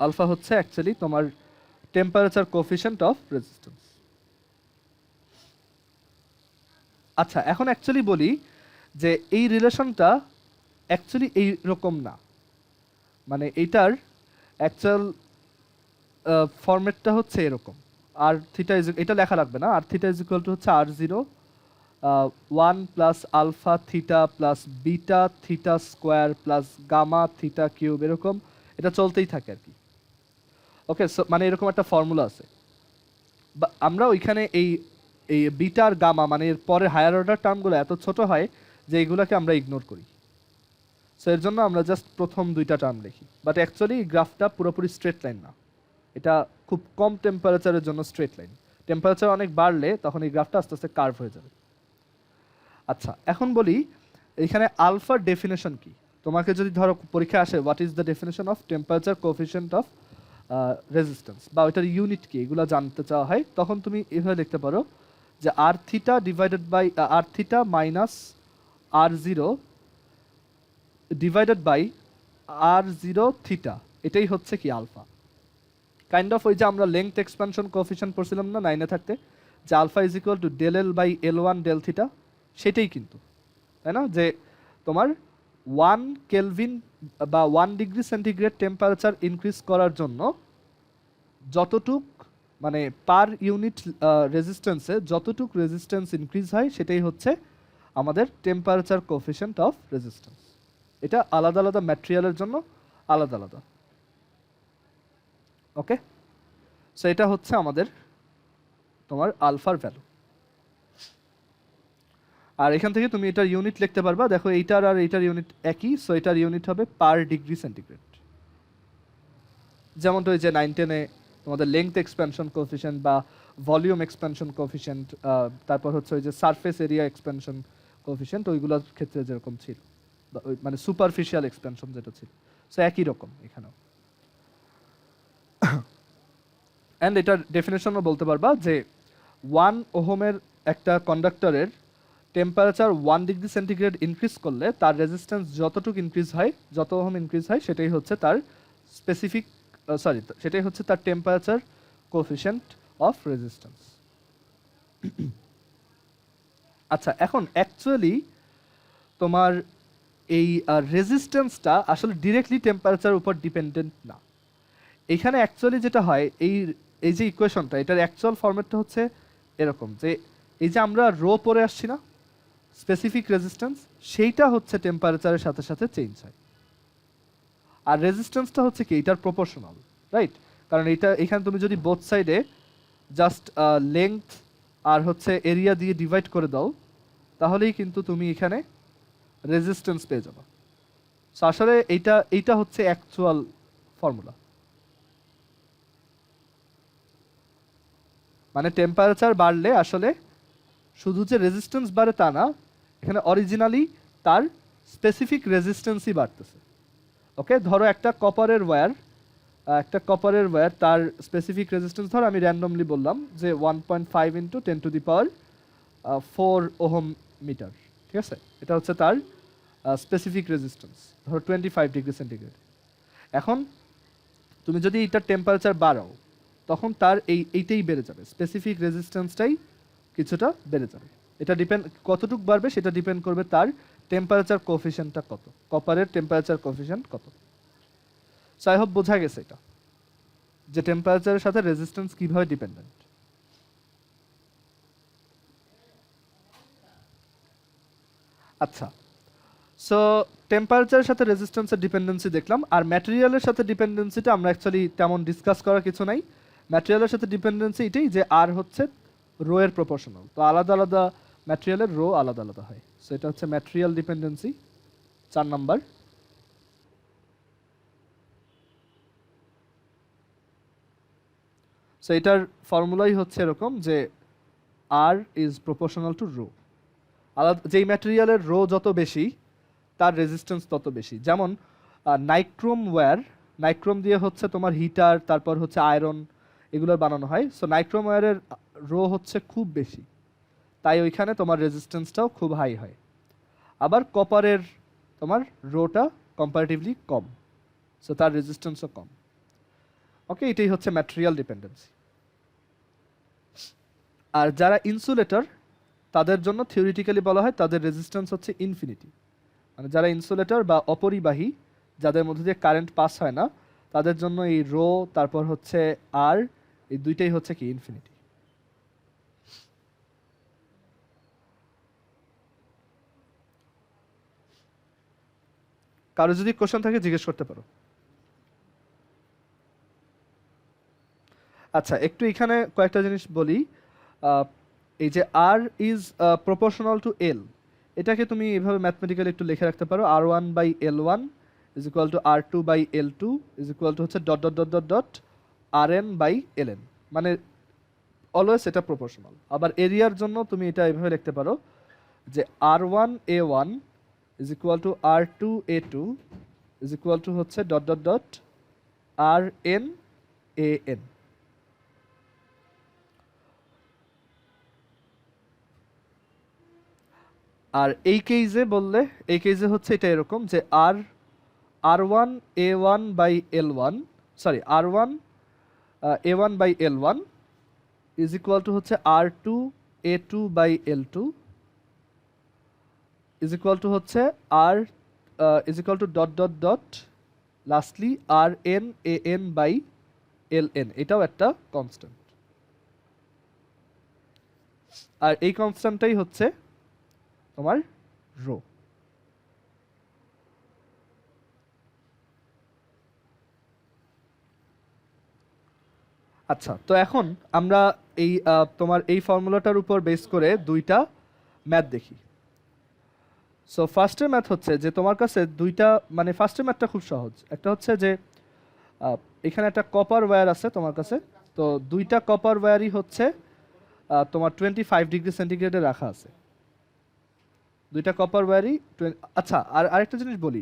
আলফা হচ্ছে অ্যাকচুয়ালি তোমার টেম্পারেচার কোফিশিয়েন্ট অফ রেজিস্ট্যান্স। আচ্ছা, এখন অ্যাকচুয়ালি বলি যে এই রিলেশনটা অ্যাকচুয়ালি এইরকম না, মানে এইটার অ্যাকচুয়াল ফরম্যাটটা হচ্ছে এরকম। আর থিটা ইজ, এটা লেখা লাগবে না, R theta is equal to হচ্ছে R zero 1 plus alpha theta plus beta theta square plus gamma theta cube, এরকম এটা চলতেই থাকে আর কি। ওকে, সো মানে এরকম একটা ফর্মুলা আছে। বা আমরা ওইখানে এই এই বিটা আর গামা মানে এর পরে হায়ার অর্ডার টার্মগুলো এত ছোট হয় যে এইগুলোকে আমরা ইগনোর করি। সো এর জন্য আমরা জাস্ট প্রথম দুইটা টার্ম লিখি। বাট অ্যাকচুয়ালি গ্রাফটা পুরোপুরি স্ট্রেট লাইন না, এটা খুব কম টেম্পারেচারের জন্য স্ট্রেট লাইন। টেম্পারেচার অনেক বাড়লে তখন এই গ্রাফটা আস্তে আস্তে কার্ভ হয়ে যাবে। আচ্ছা, এখন বলি এখানে আলফার ডেফিনেশন কি। তোমাকে যদি ধরো পরীক্ষা আসে what is the definition of temperature coefficient of resistance বা ওইটার ইউনিট কি, এগুলো জানতে চাওয়া হয়, তখন তুমি এভাবে লিখতে পারো যে R theta divided by R theta minus R zero divided by R zero theta, এটাই হচ্ছে কি আলফা। কাইন্ড অফ ওই যে আমরা লেংথ এক্সপানশন কোএফিসিয়েন্ট পড়ছিলাম না 9-এ থাকতে, যে alpha is equal to del L by L one del theta, সেটাই কিন্তু, তাই না? যে তোমার 1 কেলভিন বা 1 ডিগ্রি সেন্টিগ্রেড টেম্পারেচার ইনক্রিজ করার জন্য যতটুক মানে পার ইউনিট রেজিস্ট্যান্সে যতটুক রেজিস্ট্যান্স ইনক্রিজ হয় সেটাই হচ্ছে আমাদের টেম্পারেচার কোএফিসিয়েন্ট অফ রেজিস্ট্যান্স। এটা আলাদা আলাদা ম্যাটেরিয়ালের জন্য আলাদা আলাদা। ওকে, সো এটা হচ্ছে আমাদের তোমার আলফার ভ্যালু। আর এখান থেকে তুমি এটার ইউনিট লিখতে পারবা, দেখো এইটার আর এইটার ইউনিট একই, সো এটার ইউনিট হবে পার ডিগ্রি সেন্টিগ্রেড। যেমন তো ওই যে 9-10-এ তোমাদের লেংথ এক্সপ্যানশন কোএফিসিয়েন্ট বা ভলিউম এক্সপ্যানশন কোএফিসিয়েন্ট, তারপর হচ্ছে ওই যে সারফেস এরিয়া এক্সপ্যানশন কোএফিসিয়েন্ট, ওইগুলোর ক্ষেত্রে যেরকম ছিল, বা ওই মানে সুপারফিশিয়াল এক্সপ্যানশন যেটা ছিল, সো একই রকম এখানেও। অ্যান্ড এটার ডেফিনেশনও বলতে পারবা যে 1 ওহমের একটা কন্ডাক্টরের টেম্পারেচার 1 ডিগ্রি সেন্টিগ্রেড ইনক্রিজ করলে তার রেজিস্ট্যান্স যতটুকু ইনক্রিজ হয়, যত ওহম ইনক্রিজ হয়, সেটাই হচ্ছে তার স্পেসিফিক সেটাই হচ্ছে তার টেম্পারেচার কোএফিসিয়েন্ট অফ রেজিস্ট্যান্স। আচ্ছা, এখন অ্যাকচুয়ালি তোমার এই রেজিস্ট্যান্সটা আসলে ডিরেক্টলি টেম্পারেচার উপর ডিপেন্ডেন্ট না। এখানে অ্যাকচুয়ালি যেটা হয়, এই যে ইকুয়েশনটা, এটার অ্যাকচুয়াল ফরম্যাটটা হচ্ছে এরকম, যে এই যে আমরা রো পরে আসছি না স্পেসিফিক রেজিস্ট্যান্স, সেইটা হচ্ছে টেম্পারেচারের সাথে সাথে চেঞ্জ হয়। আর রেজিস্ট্যান্সটা হচ্ছে কি এটার প্রপোর্শনাল, রাইট? কারণ এটা এখানে তুমি যদি বোথ সাইডে জাস্ট লেংথ আর হচ্ছে এরিয়া দিয়ে ডিভাইড করে দাও, তাহলেই কিন্তু তুমি এখানে রেজিস্ট্যান্স পেয়ে যাবে। সো আসলে এইটা হচ্ছে অ্যাকচুয়াল ফর্মুলা। মানে টেম্পারেচার বাড়লে আসলে শুধু যে রেজিস্ট্যান্স বাড়ে তা না, এখানে অরিজিনালি তার স্পেসিফিক রেজিস্ট্যান্সই বাড়তেছে। ওকে, ধরো একটা কপারের ওয়্যার তার স্পেসিফিক রেজিস্ট্যান্স, ধরো আমি র্যান্ডমলি বললাম যে 1.5 ইন্টু 10⁴ ওহম মিটার, ঠিক আছে? এটা হচ্ছে তার স্পেসিফিক রেজিস্ট্যান্স, ধরো 25 ডিগ্রি সেন্টিগ্রেড। এখন তুমি যদি এইটার টেম্পারেচার বাড়াও, তখন তার এইটাই বেড়ে যাবে, স্পেসিফিক রেজিস্ট্যান্সটাই কিছুটা বেড়ে যাবে। এটা কতটুকু বাড়বে সেটা ডিপেন্ড করবে তার টেম্পারেচার কোএফিসিয়েন্টটা কত, কপারের টেম্পারেচার কোএফিসিয়েন্ট কত। সো আই হোপ বোঝা গেছে এটা, যে টেম্পারেচারের সাথে রেজিস্ট্যান্স কিভাবে ডিপেন্ডেন্ট। আচ্ছা, সো টেম্পারেচারের সাথে রেজিস্ট্যান্সের ডিপেন্ডেন্সি দেখলাম। আর ম্যাটেরিয়ালের সাথে ডিপেন্ডেন্সিটা আমরা অ্যাকচুয়ালি তেমন ডিসকাস করার কিছু নাই। ম্যাটেরিয়ালের সাথে ডিপেন্ডেন্সি এটাই যে আর হচ্ছে রো এর প্রপোর্শনাল, তো আলাদা আলাদা ম্যাটেরিয়ালের রো আলাদা আলাদা হয়। সো এটা হচ্ছে ম্যাটেরিয়াল ডিপেন্ডেন্সি 4 নাম্বার। সো এটার ফর্মুলাই হচ্ছে এরকম যে R is proportional to rho. আলাদা যেই ম্যাটেরিয়ালের রো যত বেশি তার রেজিস্ট্যান্স তত বেশি। যেমন নাইক্রোম ওয়্যার নাইক্রোম দিয়ে হচ্ছে তোমার হিটার, তারপর হচ্ছে আয়রন, এগুলো বানানো হয়। সো নাইক্রোম ওয়্যারের রো হচ্ছে খুব বেশি, তাই ওইখানে তোমার রেজিস্ট্যান্সটাও খুব হাই হয়। আবার কপারের তোমার রোটা কম্পারেটিভলি কম, সো তার রেজিস্ট্যান্সও কম। ওকে, এটাই হচ্ছে ম্যাটেরিয়াল ডিপেন্ডেন্সি। আর যারা ইনসুলেটর তাদের জন্য থিওরিটিক্যালি বলা হয় তাদের রেজিস্ট্যান্স হচ্ছে ইনফিনিটি। মানে যারা ইনসুলেটর বা অপরিবাহী, যাদের মধ্যে দিয়ে কারেন্ট পাস হয় না, তাদের জন্য এই রো তারপর হচ্ছে আর, এই দুইটাই হচ্ছে কি ইনফিনিটি। কারো যদি কোশ্চেন থাকে জিজ্ঞেস করতে পারো। আচ্ছা, একটু এখানে কয়েকটা জিনিস বলি। এই যে R is proportional to L, এটাকে তুমি এভাবে ম্যাথমেটিক্যালি একটু লিখে রাখতে পারো। R1/L1 is equal to R2/L2 is equal to হচ্ছে dot dot dot dot dot Rn/Ln, মানে অলওয়েজ এটা প্রপোর্শনাল। আবার এরিয়ার জন্য তুমি এটা এভাবে লিখতে পারো যে R1A1 is equal two R2A2 is equal to হচ্ছে ডট ডট ডট Rn/An। আর এই কেসে বললে, এই কেসে হচ্ছে এটা এরকম যে R1A1/L1, sorry R1A1/L1 is equal to হচ্ছে R2A2/L2 ইজ ইকুয়াল টু হচ্ছে R is equal two dot dot dot lastly Rn/An/Ln। এটাও একটা কনস্ট্যান্ট, আর এই কনস্ট্যান্টটাই হচ্ছে তোমার রো। আচ্ছা, তো এখন আমরা এই তোমার এই ফর্মুলাটার উপর বেস করে দুইটা ম্যাথ দেখি। সো ফার্স্টের ম্যাথ হচ্ছে যে তোমার কাছে দুইটা, মানে ফার্স্টের ম্যাথটা খুব সহজ। একটা হচ্ছে যে এখানে একটা কপার ওয়্যার আছে তোমার কাছে, তো দুইটা কপার ওয়্যারই হচ্ছে তোমার 25°C রাখা আছে, দুইটা কপার ওয়্যারই। আচ্ছা, আর আরেকটা জিনিস বলি,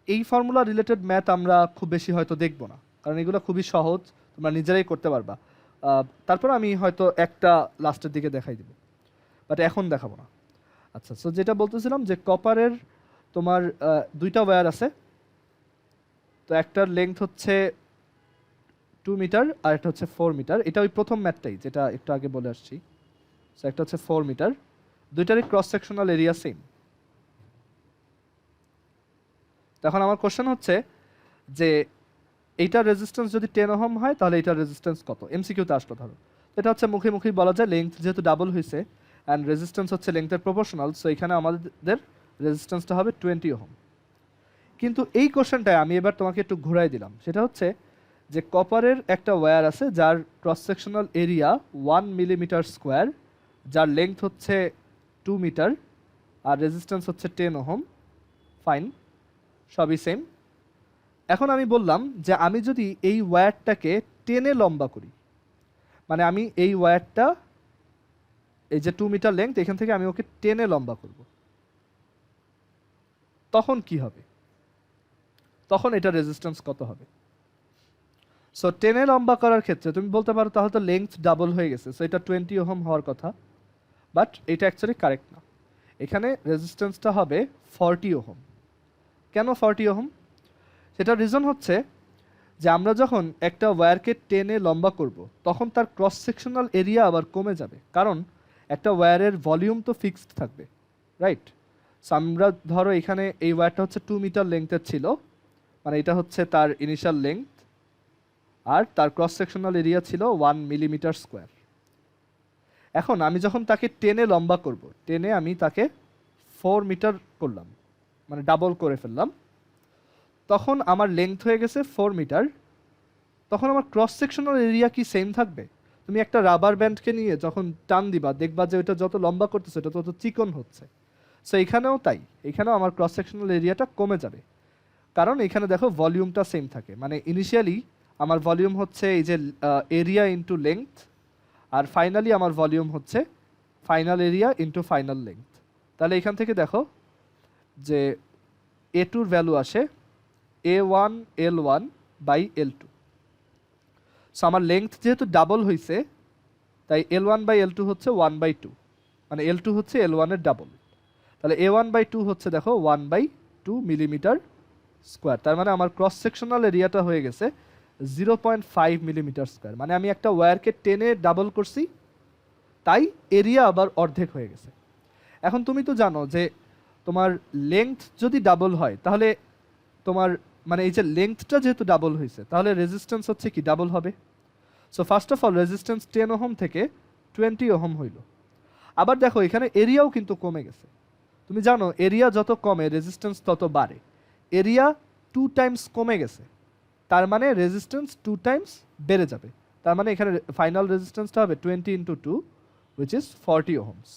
এই ফর্মুলা রিলেটেড ম্যাথ আমরা খুব বেশি হয়তো দেখবো না, কারণ এগুলো খুবই সহজ, তোমরা নিজেরাই করতে পারবা। তারপর আমি হয়তো একটা লাস্টের দিকে দেখাই দিব, বাট এখন দেখাবো না। আচ্ছা, সো যেটা বলতেছিলাম যে কপারের তোমার দুইটা ওয়্যার আছে, তো একটার লেন্থ হচ্ছে 2 মিটার আর একটা হচ্ছে 4 মিটার। এটা ওই প্রথম ম্যাথটাই যেটা একটু আগে বলে আসছি। সো একটা হচ্ছে 4 মিটার, দুইটারই ক্রস সেকশনাল এরিয়া সেম। তখন আমার কোশ্চেন হচ্ছে যে এইটার রেজিস্ট্যান্স যদি 10 ওহম হয় তাহলে এইটার রেজিস্ট্যান্স কত? এমসিকিউতে আসলো ধরো। এটা হচ্ছে মুখে মুখেই বলা যায়, লেন্থ যেহেতু ডাবল হয়েছে অ্যান্ড রেজিস্ট্যান্স হচ্ছে লেন্থের প্রপোর্শনাল, সো এখানে আমাদের রেজিস্ট্যান্সটা হবে 20 ওহম। কিন্তু এই কোশ্চেনটায় আমি এবার তোমাকে একটু ঘুরাই দিলাম, সেটা হচ্ছে যে কপারের একটা ওয়্যার আছে যার cross sectional area 1 millimetre square, যার লেন্থ হচ্ছে 2 মিটার আর রেজিস্ট্যান্স হচ্ছে 10 ওহম। ফাইন, সবই সেম। এখন আমি বললাম যে আমি যদি এই ওয়্যারটাকে টেনে লম্বা করি, মানে আমি এই ওয়্যারটা, এই যে 2 মিটার লেন্থ, এখান থেকে আমি ওকে টেনে লম্বা করব, তখন কি হবে? তখন এটা রেজিস্ট্যান্স কত হবে? সো টেনে লম্বা করার ক্ষেত্রে তুমি বলতে পারো তাহলে তো লেন্থ ডাবল হয়ে গেছে, সো এটা 20 ওহম হওয়ার কথা, বাট এটা অ্যাকচুয়ালি কারেক্ট না। এখানে রেজিস্ট্যান্সটা হবে 40 ওহম। কেন 40 ওহম? সেটার রিজন হচ্ছে যে আমরা যখন একটা ওয়্যারকে টেনে লম্বা করব তখন তার ক্রস সেকশনাল এরিয়া আবার কমে যাবে, কারণ একটা ওয়্যারের ভলিউম তো ফিক্সড থাকবে, রাইট? সো আমরা ধরো এখানে এই ওয়্যারটা হচ্ছে 2 মিটার লেন্থের ছিল, মানে এটা হচ্ছে তার ইনিশিয়াল লেন্থ, আর তার ক্রস সেকশনাল এরিয়া ছিল 1 মিলিমিটার স্কোয়ার। এখন আমি যখন তাকে টেনে লম্বা করব, টেনে আমি তাকে 4 মিটার করলাম, মানে ডাবল করে ফেললাম, তখন আমার লেন্থ হয়ে গেছে 4 মিটার। তখন আমার ক্রস সেকশনাল এরিয়া কি সেম থাকবে? তুমি একটা রাবার ব্যান্ডকে নিয়ে যখন টান দিবা দেখবা যে ওইটা যত লম্বা করতেছে এটা তত চিকন হচ্ছে। সো এখানেও তাই, এখানেও আমার ক্রস সেকশনাল এরিয়াটা কমে যাবে, কারণ এখানে দেখো ভলিউমটা সেম থাকে। মানে ইনিশিয়ালি আমার ভলিউম হচ্ছে এই যে এরিয়া ইন্টু লেন্থ, আর ফাইনালি আমার ভলিউম হচ্ছে final area into final length. তাহলে এখান থেকে দেখো যে A2 এর ভ্যালু আসে A1 L1 by L2। So আমার লেংথ যেহেতু ডাবল হয়েছে, তাই L1 বাই L2 হচ্ছে 1/2, মানে L2 হচ্ছে L1 এর ডাবল। তাহলে A1/2 হচ্ছে দেখো 1/2 মিলিমিটার স্কোয়ার। তার মানে আমার ক্রস সেকশনাল এরিয়াটা হয়ে গেছে 0.5 মিলিমিটার স্কোয়ার। মানে আমি একটা ওয়্যারকে টেনে ডাবল করছি, তাই এরিয়া আবার অর্ধেক হয়ে গেছে। এখন তুমি তো জানো যে তোমার লেংথ যদি ডাবল হয় তাহলে তোমার মানে এই যে লেংথটা যেহেতু ডাবল হয়েছে তাহলে রেজিস্ট্যান্স হচ্ছে কি ডাবল হবে। So first of all resistance 10 ohm থেকে 20 ওহম হইল। আবার দেখো এখানে এরিয়াও কিন্তু কমে গেছে। তুমি জানো এরিয়া যত কমে রেজিস্ট্যান্স তত বাড়ে। এরিয়া 2 টাইমস কমে গেছে, তার মানে রেজিস্ট্যান্স 2 টাইমস বেড়ে যাবে। তার মানে এখানে ফাইনাল রেজিস্ট্যান্সটা হবে 20 × 2 which is 40 ohms।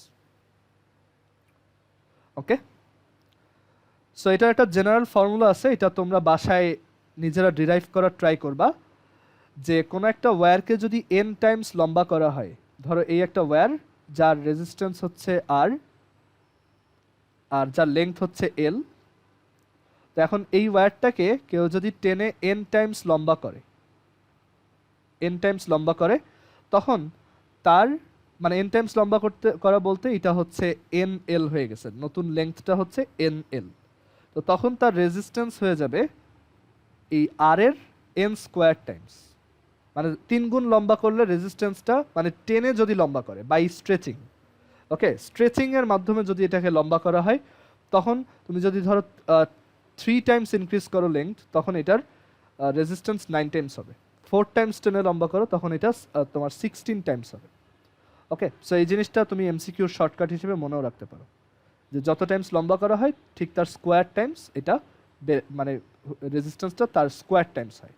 Okay, so এটা একটা জেনারেল ফর্মুলা আছে, এটা তোমরা বাসায় নিজেরা ডিরাইভ করার ট্রাই করবা। যে কোনো একটা ওয়্যারকে যদি n টাইমস লম্বা করা হয়, ধরো এই একটা ওয়্যার যার রেজিস্ট্যান্স হচ্ছে r আর যার লেংথ হচ্ছে l, তো এখন এই ওয়্যারটাকে কেউ যদি টেনে n টাইমস লম্বা করে, তখন তার মানে n টাইমস লম্বা করা বলতে এটা হচ্ছে nl হয়ে গেছে, নতুন লেংথটা হচ্ছে nl। তো তখন তার রেজিস্ট্যান্স হয়ে যাবে এই r এর n স্কোয়ার টাইমস, মানে 3 গুণ লম্বা করলে রেজিস্ট্যান্সটা, মানে টেনে যদি লম্বা করে বাই স্ট্রেচিং। ওকে, স্ট্রেচিং এর মাধ্যমে যদি এটাকে লম্বা করা হয়, তখন তুমি যদি ধরো 3 টাইমস ইনক্রিজ করো লেংথ, তখন এটার রেজিস্ট্যান্স 9 টাইমস হবে। 4 টাইমস টেনে লম্বা করো তখন এটা তোমার 16 টাইমস হবে। ওকে, সো এই জিনিসটা তুমি এমসিকিউর শর্টকাট হিসেবে মনেও রাখতে পারো, যে যত টাইমস লম্বা করা হয় ঠিক তার স্কোয়ার টাইমস এটা মানে রেজিস্ট্যান্সটা তার স্কোয়ার টাইমস হয়।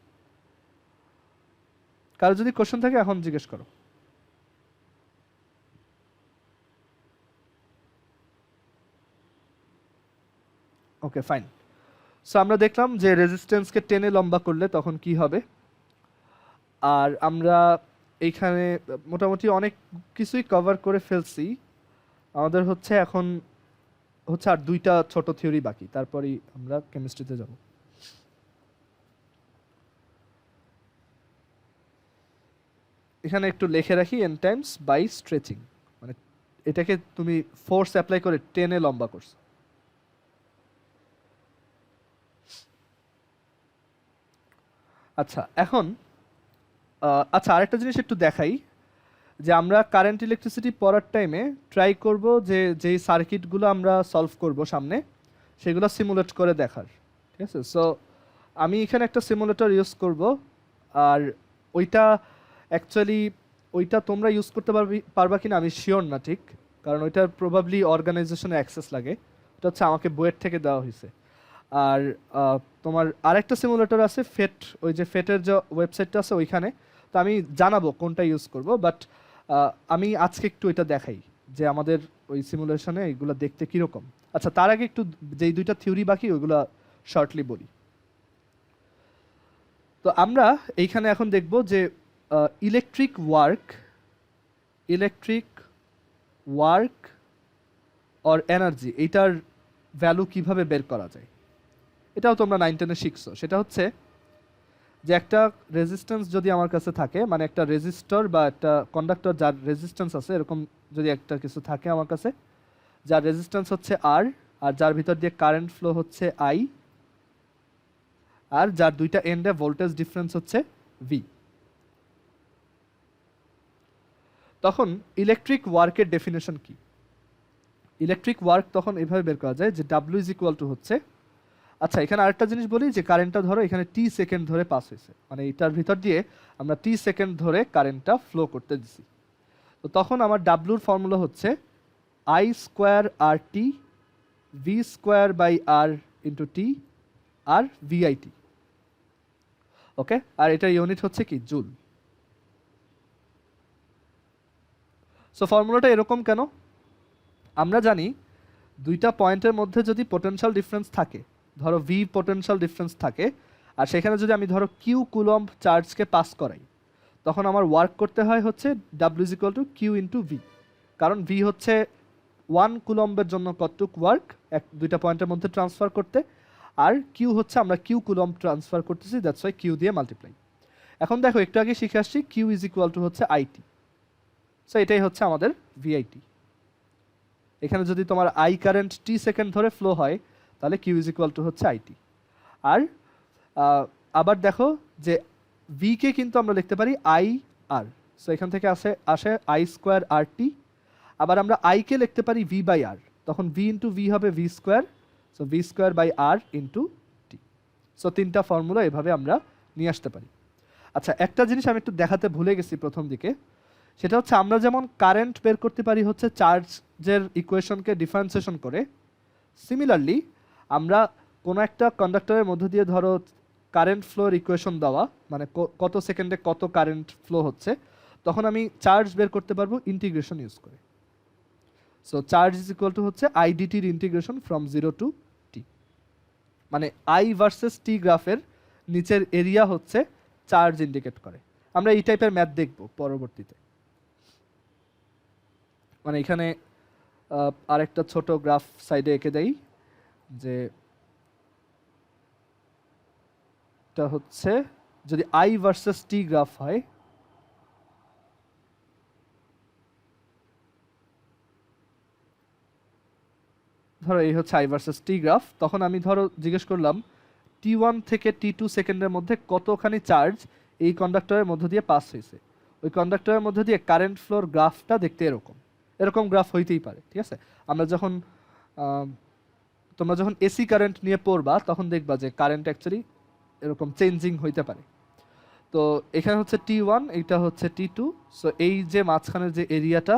কারো যদি কোশ্চেন থাকে এখন জিজ্ঞেস করো। Okay fine. সো আমরা দেখলাম যে রেজিস্ট্যান্সকে টেনে লম্বা করলে তখন কি হবে। আর আমরা এইখানে মোটামুটি অনেক কিছুই কভার করে ফেলছি। আমাদের হচ্ছে এখন হচ্ছে আর 2টা ছোট থিওরি বাকি, তারপরেই আমরা কেমিস্ট্রিতে যাব। এখানে একটু লিখে রাখি n টাইমস বাই স্ট্রেচিং, মানে এটাকে তুমি ফোর্স অ্যাপ্লাই করে টেনে লম্বা করছো। আচ্ছা এখন আচ্ছা আরেকটা জিনিস একটু দেখাই, যে আমরা কারেন্ট ইলেকট্রিসিটি পড়ার টাইমে ট্রাই করব যে যেই সার্কিটগুলো আমরা সলভ করব সামনে সেগুলো সিমুলেট করে দেখার। ঠিক আছে, সো আমি এখানে একটা সিমুলেটর ইউজ করব, আর ওইটা অ্যাকচুয়ালি ওইটা তোমরা ইউজ করতে পারবা কিনা আমি শিওর না ঠিক, কারণ ওইটার প্রবাবলি অর্গানাইজেশনে অ্যাক্সেস লাগে। এটা হচ্ছে আমাকে বইয়ের থেকে দেওয়া হয়েছে। আর তোমার আরেকটা সিমুলেটর আছে ফেট, ওই যে ফেটের যে ওয়েবসাইটটা আছে ওইখানে, তো আমি জানাবো কোনটা ইউজ করব, বাট আমি আজকে একটু এটা দেখাই যে আমাদের ওই সিমুলেশনে এইগুলো দেখতে কীরকম। আচ্ছা তার আগে একটু যেই 2টা থিওরি বাকি ওইগুলো শর্টলি বলি। তো আমরা এইখানে এখন দেখব যে ইলেকট্রিক ওয়ার্ক অর এনার্জি এইটার ভ্যালু কিভাবে বের করা যায়। এটাও তোমরা 9-10-এ শিখছো। সেটা হচ্ছে যে একটা রেজিস্ট্যান্স যদি আমার কাছে থাকে, মানে একটা রেজিস্টর বা একটা কন্ডাক্টর যার রেজিস্ট্যান্স আছে, এরকম যদি একটা কিছু থাকে আমার কাছে, যার রেজিস্ট্যান্স হচ্ছে আর যার ভিতর দিয়ে কারেন্ট ফ্লো হচ্ছে আই, আর যার 2টা এন্ডে ভোল্টেজ ডিফারেন্স হচ্ছে ভি, তখন ইলেকট্রিক ওয়ার্কের ডেফিনেশন কি? ইলেকট্রিক ওয়ার্ক তখন এভাবে বের করা যায় যে ডাব্লিউ ইজ ইকুয়াল টু হচ্ছে, আচ্ছা এখানে আরেকটা জিনিস বলি, যে কারেন্টটা ধরো এখানে টি সেকেন্ড ধরে পাস হয়েছে, মানে এটার ভিতর দিয়ে আমরা টি সেকেন্ড ধরে কারেন্টটা ফ্লো করতে দিছি। তো তখন আমার ডাব্লুর ফর্মুলা হচ্ছে I square R T V square by R into T আর ভিআইটি। ওকে, আর এটার ইউনিট হচ্ছে কি জুল। সো ফর্মুলাটা এরকম কেন? আমরা জানি 2টা পয়েন্টের মধ্যে যদি পোটেনশিয়াল ডিফারেন্স থাকে, ধরো ভি পোটেনশিয়াল ডিফারেন্স থাকে, আর সেখানে যদি আমি ধরো কিউ কুলম্ব চার্জকে পাস করাই, তখন আমার ওয়ার্ক করতে হয় হচ্ছে W is equal to Q into V, কারণ ভি হচ্ছে 1 কুলম্বের জন্য কতটুক ওয়ার্ক 2টা পয়েন্টের মধ্যে ট্রান্সফার করতে, আর কিউ হচ্ছে আমরা কিউ কুলম্ব ট্রান্সফার করতেছি, দ্যাটস ওয়াই কিউ দিয়ে মাল্টিপ্লাই। এখন দেখো একটু আগে শিখে আসছি কিউ ইজ ইকুয়াল টু হচ্ছে আইটি, সো এটাই হচ্ছে আমাদের ভিআইটি। এখানে যদি তোমার আই কারেন্ট টি সেকেন্ড ধরে ফ্লো হয় তাহলে কিউ ইজ ইকুয়াল টু হচ্ছে আইটি। আর আবার দেখো যে ভি কে কিন্তু আমরা লিখতে পারি আই আর, সো এখান থেকে আসে আই স্কোয়ার আর টি। আবার আমরা আই কে লিখতে পারি ভি বাই আর, তখন ভি ইন্টু ভি হবে V square, so V square by R into T. So তিনটা ফর্মুলা এভাবে আমরা নিয়ে আসতে পারি। আচ্ছা, একটা জিনিস আমি একটু দেখাতে ভুলে গেছি প্রথম দিকে, সেটা হচ্ছে আমরা যেমন কারেন্ট বের করতে পারি হচ্ছে চার্জের ইকুয়েশনকে ডিফারেন্সিয়েশন করে, সিমিলারলি আমরা কোনো একটা কন্ডাক্টরের মধ্য দিয়ে ধরো কারেন্ট ফ্লোর ইকুয়েশন দেওয়া, মানে কত সেকেন্ডে কত কারেন্ট ফ্লো হচ্ছে, তখন আমি চার্জ বের করতে পারবো ইন্টিগ্রেশন ইউজ করে। So charge is equal to হচ্ছে আই ডিটির ইন্টিগ্রেশন ফ্রম 0 টু টি, মানে আই ভার্সেস টি গ্রাফের নিচের এরিয়া হচ্ছে চার্জ ইন্ডিকেট করে। আমরা এই টাইপের ম্যাথ দেখব পরবর্তীতে। মানে এখানে আরেকটা ছোট গ্রাফ সাইডে এঁকে দেই, যে এটা হচ্ছে যদি আই ভার্সেস টি গ্রাফ হয়, ধরো এই হচ্ছে আই ভার্সেস টি গ্রাফ, তখন আমি ধরো জিজ্ঞেস করলাম টি ওয়ান থেকে টি টু সেকেন্ডের মধ্যে কতখানি চার্জ এই কন্ডাক্টরের মধ্য দিয়ে পাস হয়েছে। ওই কন্ডাক্টরের মধ্য দিয়ে কারেন্ট ফ্লোর গ্রাফটা দেখতে এরকম গ্রাফ হইতেই পারে, ঠিক আছে। আমরা যখন তোমরা যখন এসি কারেন্ট নিয়ে পড়বা তখন দেখবা যে কারেন্ট অ্যাকচুয়ালি এরকম চেঞ্জিং হইতে পারে। তো এখানে হচ্ছে টি ওয়ান, এইটা হচ্ছে টি টু, সো এই যে মাঝখানের যে এরিয়াটা,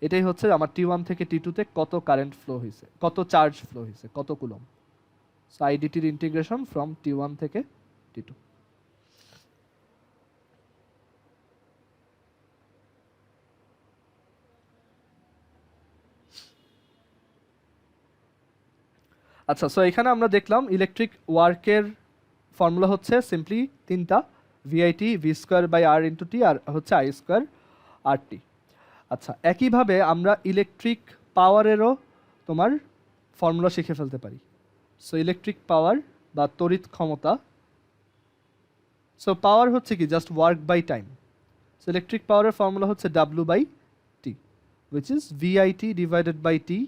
এটাই হচ্ছে আমার টি ওয়ান থেকে টি টুতে কত কারেন্ট ফ্লো হয়েছে, কত চার্জ ফ্লো হয়েছে, কত কুলম্ব। সো আইডিটির ইন্টিগ্রেশন ফ্রম টি ওয়ান থেকে টি টু। আচ্ছা, সো এখানে আমরা দেখলাম ইলেকট্রিক ওয়ার্কের ফর্মুলা হচ্ছে সিম্পলি তিনটা, VIT, V square by R into T, আর হচ্ছে আই স্কোয়ার আর টি। আচ্ছা, একইভাবে আমরা ইলেকট্রিক পাওয়ারেরও তোমার ফর্মুলা শিখে ফেলতে পারি। সো ইলেকট্রিক পাওয়ার বা তড়িৎ ক্ষমতা, সো পাওয়ার হচ্ছে কি just work by time. So electric পাওয়ারের ফর্মুলা হচ্ছে W by T, which is VIT divided by T,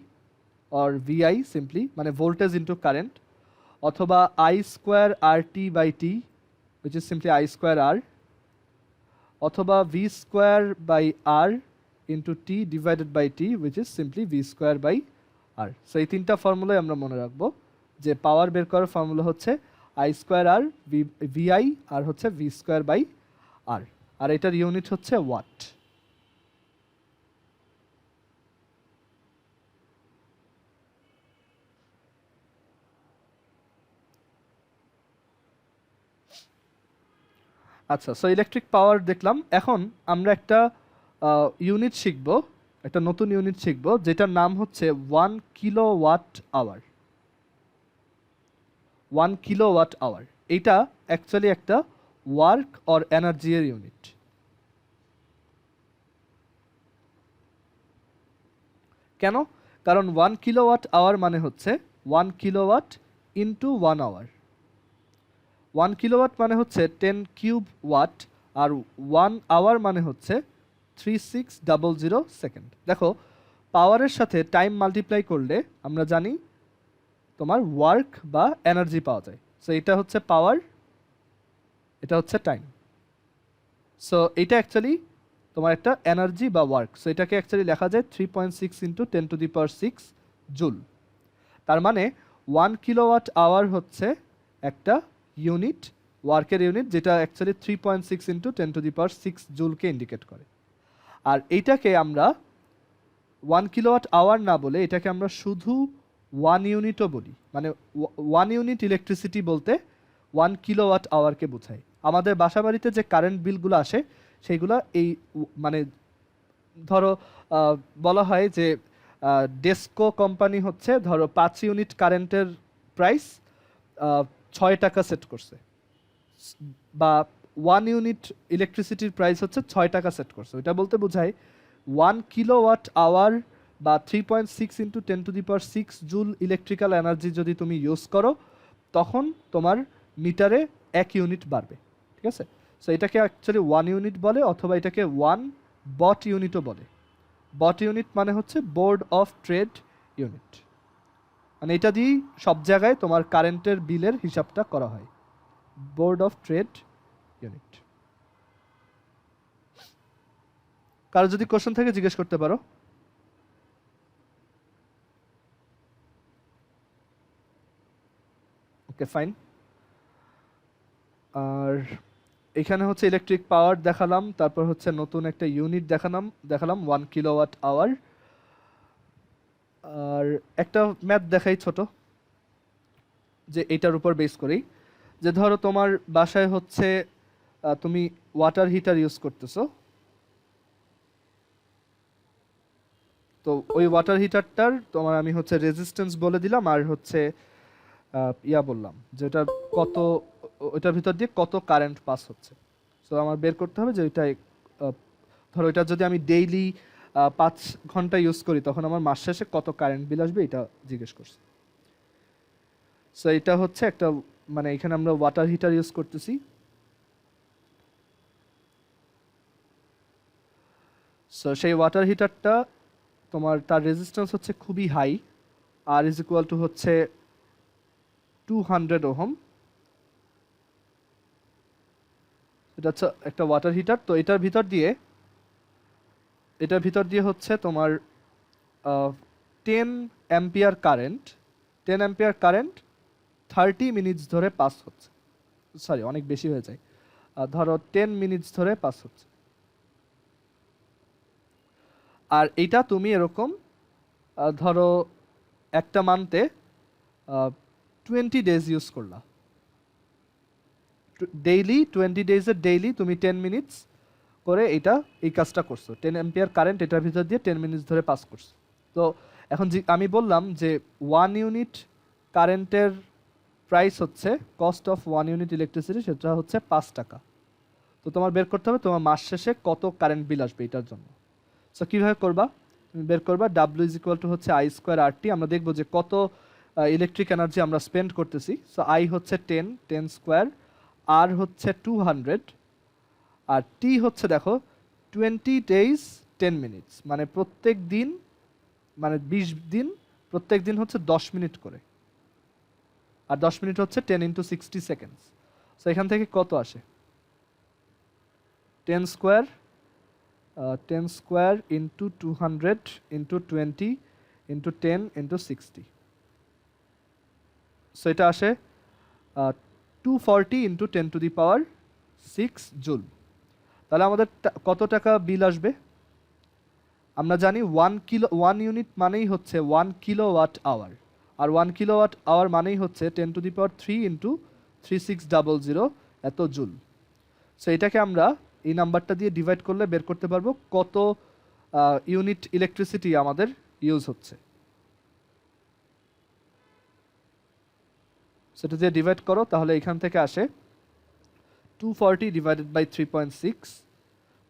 or VI simply মানে voltage into current, অথবা I square RT by T which is simply I square R, অথবা V square by R into T divided by T which is simply V square by R. So এই তিনটা ফর্মুলাই আমরা মনে রাখবো, যে পাওয়ার বের করার ফর্মুলা হচ্ছে I square R VI আর হচ্ছে V square by R, আর এটার ইউনিট হচ্ছে ওয়াট। আচ্ছা, সো ইলেকট্রিক পাওয়ার দেখলাম। এখন আমরা একটা ইউনিট শিখব, একটা নতুন ইউনিট শিখব যেটার নাম হচ্ছে 1 কিলোওয়াট আওয়ার। 1 কিলোওয়াট আওয়ার এইটা অ্যাকচুয়ালি একটা ওয়ার্ক অর এনার্জি এর ইউনিট। কেন? কারণ 1 কিলোওয়াট আওয়ার মানে হচ্ছে 1 কিলোওয়াট ইন্টু 1 আওয়ার। 1 কিলোওয়াট মানে হচ্ছে 10 কিউব ওয়াট, আর 1 আওয়ার মানে হচ্ছে 3600 সেকেন্ড। দেখো, পাওয়ারের সাথে টাইম মাল্টিপ্লাই করলে আমরা জানি তোমার ওয়ার্ক বা এনার্জি পাওয়া যায়। সো এটা হচ্ছে পাওয়ার, এটা হচ্ছে টাইম। সো এটা অ্যাকচুয়ালি তোমার একটা এনার্জি বা ওয়ার্ক। সো এটাকে অ্যাকচুয়ালি লেখা যায় 3.6 ইন্টু 10⁶ জুল। তার মানে 1 কিলোওয়াট আওয়ার হচ্ছে একটা ইউনিট, ওয়ার্কের ইউনিট, যেটা অ্যাকচুয়ালি 3.6 ইন্টু 10⁶ জুলকে ইন্ডিকেট করে। আর এইটাকে আমরা 1 কিলোওয়াট আওয়ার না বলে এটাকে আমরা শুধু 1 ইউনিটও বলি, মানে 1 ইউনিট ইলেকট্রিসিটি বলতে 1 কিলোওয়াট আওয়ারকে বোঝায়। আমাদের বাসা বাড়িতে যে কারেন্ট বিলগুলো আসে সেইগুলো এই মানে ধরো বলা হয় যে ডেস্কো কোম্পানি হচ্ছে ধরো 5 ইউনিট কারেন্টের প্রাইস 6 টাকা সেট করছে, বা 1 ইউনিট ইলেকট্রিসিটির প্রাইস হচ্ছে 6 টাকা সেট করছে। এটা বলতে বোঝায় 1 কিলোওয়াট আওয়ার বা 3.6 ইন্টু 10⁶ জুল ইলেকট্রিক্যাল এনার্জি যদি তুমি ইউজ করো, তখন তোমার মিটারে 1 ইউনিট বাড়বে, ঠিক আছে? সো এটাকে অ্যাকচুয়ালি 1 ইউনিট বলে, অথবা এটাকে 1 বট ইউনিটও বলে। বট ইউনিট মানে হচ্ছে বোর্ড অফ ট্রেড ইউনিট, মানে এটা দিয়েই সব জায়গায় তোমার কারেন্টের বিলের হিসাবটা করা হয়, বোর্ড অফ ট্রেড ইউনিট। কারো যদি কোশ্চেন থাকে জিজ্ঞেস করতে পারো। ওকে, ফাইন। আর এখানে হচ্ছে ইলেকট্রিক পাওয়ার দেখালাম, তারপর হচ্ছে নতুন একটা ইউনিট দেখালাম 1 কিলোওয়াট আওয়ার। আর একটা ম্যাথ দেখাই ছোট, যে এটার উপর বেস করেই, যে ধরো তোমার বাসায় হচ্ছে তুমি ওয়াটার হিটার ইউজ করতেছো, তো ওই ওয়াটার হিটারটার তোমার আমি হচ্ছে রেজিস্ট্যান্স বলে দিলাম, আর হচ্ছে বললাম যে ওটা কত, ওইটার ভিতর দিয়ে কত কারেন্ট পাস হচ্ছে। সো আমার বের করতে হবে যে ওইটা ধরো এটা যদি আমি ডেইলি 5 ঘন্টা ইউজ করি, তখন আমার মাস শেষে কত কারেন্ট বিল আসবে, এটা জিজ্ঞেস করছে। সো এটা হচ্ছে একটা, মানে এখানে আমরা ওয়াটার হিটার ইউজ করতেছি। সো সেই ওয়াটার হিটারটা তোমার তার রেজিস্ট্যান্স হচ্ছে খুবই high, R is equal to হচ্ছে 200 ওহম। এটা হচ্ছে একটা ওয়াটার হিটার। তো এটার ভিতর দিয়ে হচ্ছে তোমার 10 অ্যাম্পিয়ার কারেন্ট 30 মিনিটস ধরে পাস হচ্ছে। সরি, অনেক বেশি হয়ে যায়, ধরো 10 মিনিটস ধরে পাস হচ্ছে। আর এইটা তুমি এরকম ধরো একটা মান্থে 20 ডেজ ইউজ করলা, ডেইলি 20 ডেজের ডেইলি তুমি 10 মিনিটস করে এই কাজটা করছো, 10 অ্যাম্পিয়ার কারেন্ট এটার ভিতর দিয়ে 10 মিনিটস ধরে পাস করছো। তো এখন আমি বললাম যে 1 ইউনিট কারেন্টের প্রাইস হচ্ছে, কস্ট অফ 1 ইউনিট ইলেকট্রিসিটি, সেটা হচ্ছে 5 টাকা। তো তোমার বের করতে হবে তোমার মাস শেষে কত কারেন্ট বিল আসবে এটার জন্য। সো কীভাবে করবা, তুমি বের করবা ডাব্লিউ ইজ ইকুয়াল টু হচ্ছে আই স্কোয়ার আর টি। আমরা দেখবো যে কত ইলেকট্রিক এনার্জি আমরা স্পেন্ড করতেছি। সো আই হচ্ছে 10 স্কোয়ার, আর হচ্ছে 200, আর টি হচ্ছে দেখো 20 ডেজ 10 মিনিটস, মানে প্রত্যেক দিন, মানে 20 দিন, প্রত্যেক দিন হচ্ছে 10 মিনিট করে, আর 10 মিনিট হচ্ছে 10 ইন্টু 60 সেকেন্ডস। সো এখান থেকে কত আসে, 10 square into 200 into 20 into 10 into 60। So এটা আসে 240 into 10 two the power 6 joule. তাহলে আমাদের কত টাকা বিল আসবে? আমরা জানি 1 ইউনিট মানেই হচ্ছে 1 কিলোওয়াট আওয়ার, আর 1 কিলোওয়াট আওয়ার মানেই হচ্ছে 10 টু দি পাওয়ার 3 ইন্টু 3600 এত জুল। সো এটাকে আমরা এই নাম্বারটা দিয়ে ডিভাইড করলে বের করতে পারবো কত ইউনিট ইলেকট্রিসিটি আমাদের ইউজ হচ্ছে। সেটা দিয়ে ডিভাইড করো, তাহলে এখান থেকে আসে 240 divided by 3.6,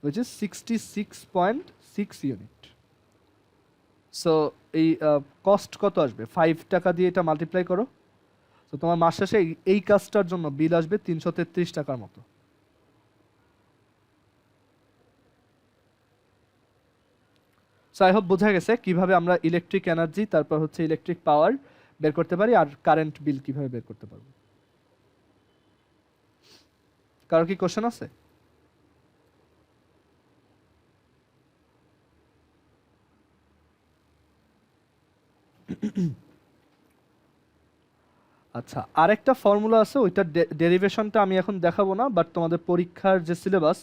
which is 66.6 unit. So এই কস্ট কত আসবে, 5 টাকা দিয়ে এটা মাল্টিপ্লাই করো। তো তোমার মাস শেষে এই কাজটার জন্য বিল আসবে 333 টাকার মতো। সো আই হোপ বোঝা গেছে কিভাবে আমরা ইলেকট্রিক এনার্জি, তারপর হচ্ছে ইলেকট্রিক পাওয়ার বের করতে পারি, আর কারেন্ট বিল কিভাবে বের করতে পারবো। কারো কি কোশ্চেন আছে? আচ্ছা, আরেকটা ফর্মুলা আছে, ওইটার ডেরিভেশনটা আমি এখন দেখাবো না, বাট তোমাদের পরীক্ষার যে সিলেবাস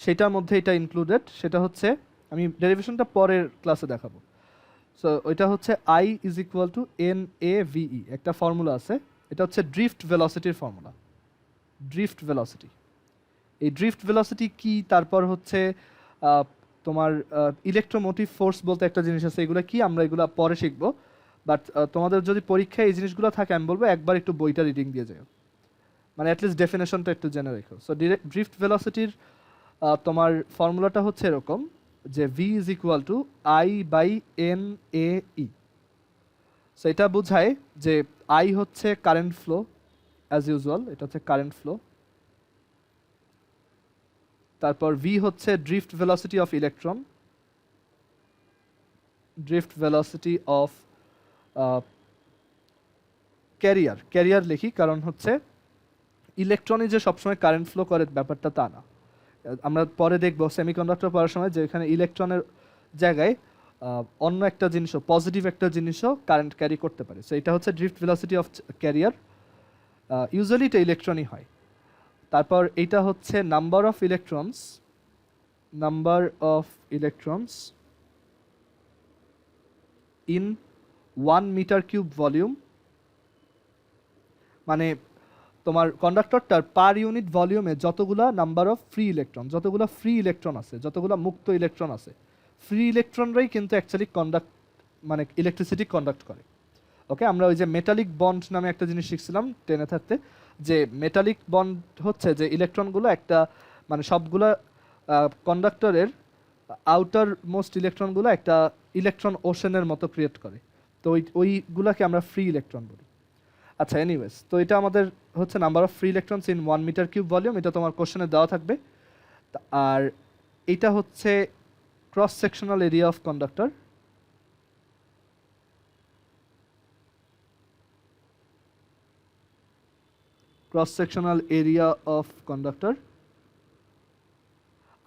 সেটার মধ্যে এটা ইনক্লুডেড। সেটা হচ্ছে, আমি ডেরিভেশনটা পরের ক্লাসে দেখাবো। সো ওইটা হচ্ছে I is equal two N A ভিই, একটা ফর্মুলা আছে, এটা হচ্ছে ড্রিফট ভেলোসিটির ফর্মুলা। ড্রিফট ভেলোসিটি, এই ড্রিফট ভেলোসিটি কি, তারপর হচ্ছে তোমার ইলেকট্রোমোটিভ ফোর্স বলতে একটা জিনিস আছে, এগুলো কি আমরা এগুলো পরে শিখবো। বাট তোমাদের যদি পরীক্ষায় এই জিনিসগুলো থাকে, আমি বলবো একবার একটু বইটা রিডিং দিয়ে যাও, মানে অ্যাটলিস্ট ডেফিনেশনটা একটু জেনে রেখো। সো ড্রিফট ভেলোসিটির তোমার ফর্মুলাটা হচ্ছে এরকম, যে V is equal to I by N A E. So এটা বোঝায় যে আই হচ্ছে কারেন্ট ফ্লো, অ্যাজ ইউজুয়াল, এটা হচ্ছে কারেন্ট ফ্লো। তারপর ভি হচ্ছে drift velocity of electron, drift velocity of career লিখি কারণ হচ্ছে ইলেকট্রনই যে সবসময় কারেন্ট ফ্লো করে ব্যাপারটা তা না। আমরা পরে দেখব সেমিকন্ডাক্টর পড়ার সময় যে এখানে ইলেকট্রনের জায়গায় অন্য একটা জিনিসও, পজিটিভ একটা জিনিসও কারেন্ট ক্যারি করতে পারে। সো এটা হচ্ছে drift velocity of carrier, usually এটা ইলেকট্রনই হয়। তারপর এইটা হচ্ছে number of electrons in 1 metre cube volume, মানে তোমার কন্ডাক্টরটার পার ইউনিট ভলিউমে যতগুলা নাম্বার অফ ফ্রি ইলেকট্রন আছে, যতগুলা মুক্ত ইলেকট্রন আছে, ফ্রি ইলেকট্রনরাই কিন্তু অ্যাকচুয়ালি মানে ইলেকট্রিসিটি কন্ডাক্ট করে। ওকে, আমরা ওই যে মেটালিক বন্ড নামে একটা জিনিস শিখছিলাম টেনে থাকতে, যে মেটালিক বন্ড হচ্ছে যে ইলেকট্রনগুলো একটা মানে সবগুলা কন্ডাক্টরের আউটার মোস্ট ইলেকট্রনগুলো একটা ইলেকট্রন ওশেনের মতো ক্রিয়েট করে। তো ওইগুলাকে আমরা ফ্রি ইলেকট্রন বলি। আচ্ছা, এনিওয়েজ, তো এটা আমাদের হচ্ছে number of free electrons in 1 metre cube volume, এটা তোমার কোশ্চেনে দেওয়া থাকবে। আর এটা হচ্ছে cross sectional area of conductor,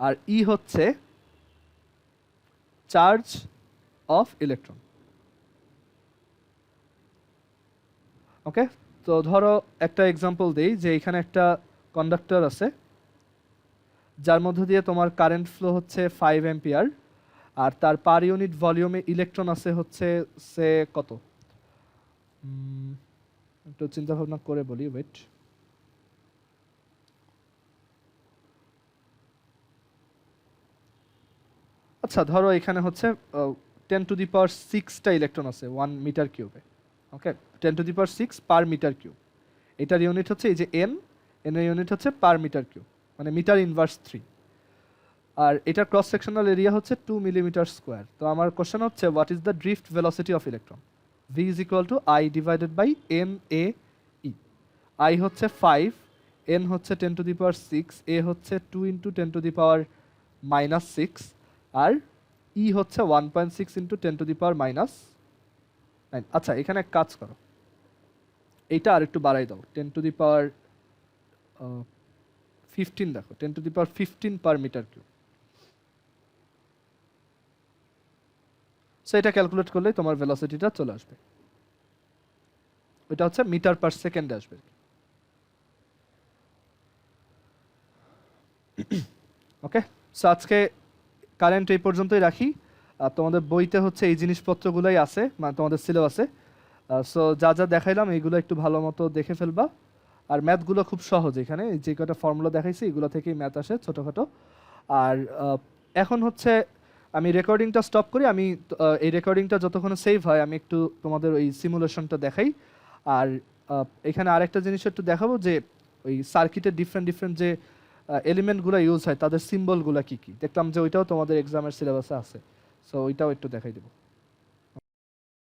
আর ই হচ্ছে চার্জ অফ ইলেকট্রন। ওকে, তো ধরো একটা এক্সাম্পল দেই যে এখানে একটা কন্ডাক্টর আছে যার মধ্য দিয়ে তোমার কারেন্ট ফ্লো হচ্ছে 5 অ্যাম্পিয়ার, আর তার পার ইউনিট ভলিউমে ইলেকট্রন আছে হচ্ছে সে কত, একটু চিন্তা ভাবনা করে বলি, ওয়েট। আচ্ছা, ধরো এখানে হচ্ছে 10⁶ ইলেকট্রন আছে 1 মিটার কিউবে। ওকে, 10⁶ পার মিটার কিউব। এটার ইউনিট হচ্ছে এই যে এন এর ইউনিট হচ্ছে পার মিটার কিউব, মানে মিটার ইনভার্স 3। আর এটার ক্রস সেকশনাল এরিয়া হচ্ছে 2 মিলিমিটার স্কোয়ার। তো আমার কোশ্চেন হচ্ছে what is the drift velocity of electron? V is equal to I divided by N A E. I হচ্ছে 5, n হচ্ছে 10⁶, a হচ্ছে 2 into 10⁻⁻6, আর e হচ্ছে 1.6 ইন্টু 10⁻⁻9। আচ্ছা, এখানে এক কাজ করো, এইটা আর একটু বাড়াই দাও, 10⁻15 দেখো, 10⁻15 পার মিটার কিউব। সো এটা ক্যালকুলেট করলে তোমার ভেলোসিটিটা চলে আসবে, ওইটা হচ্ছে মিটার পার সেকেন্ডে আসবে। ওকে, সো আজকে কারেন্ট এই পর্যন্তই রাখি। তোমাদের বইতে হচ্ছে এই জিনিসপত্রগুলোই আছে, মানে তোমাদের সিলেবাসে। সো যা যা দেখাইলাম এইগুলো একটু ভালো মতো দেখে ফেলবা। আর ম্যাথগুলো খুব সহজ, এখানে যে কটা ফর্মুলা দেখাইছি এগুলো থেকেই ম্যাথ আসে ছোটোখাটো। আর এখন হচ্ছে আমি রেকর্ডিংটা স্টপ করি, আমি এই রেকর্ডিংটা যতক্ষণ সেভ হয় আমি একটু তোমাদের ওই সিমুলেশনটা দেখাই। আর এখানে আরেকটা জিনিস একটু দেখাবো যে ওই সার্কিটের ডিফারেন্ট যে এলিমেন্টগুলো ইউজ হয় তাদের সিম্বলগুলো কী কী, দেখলাম যে ওইটাও তোমাদের এক্সামের সিলেবাসে আছে। সো ওইটাও একটু দেখাই দেবো।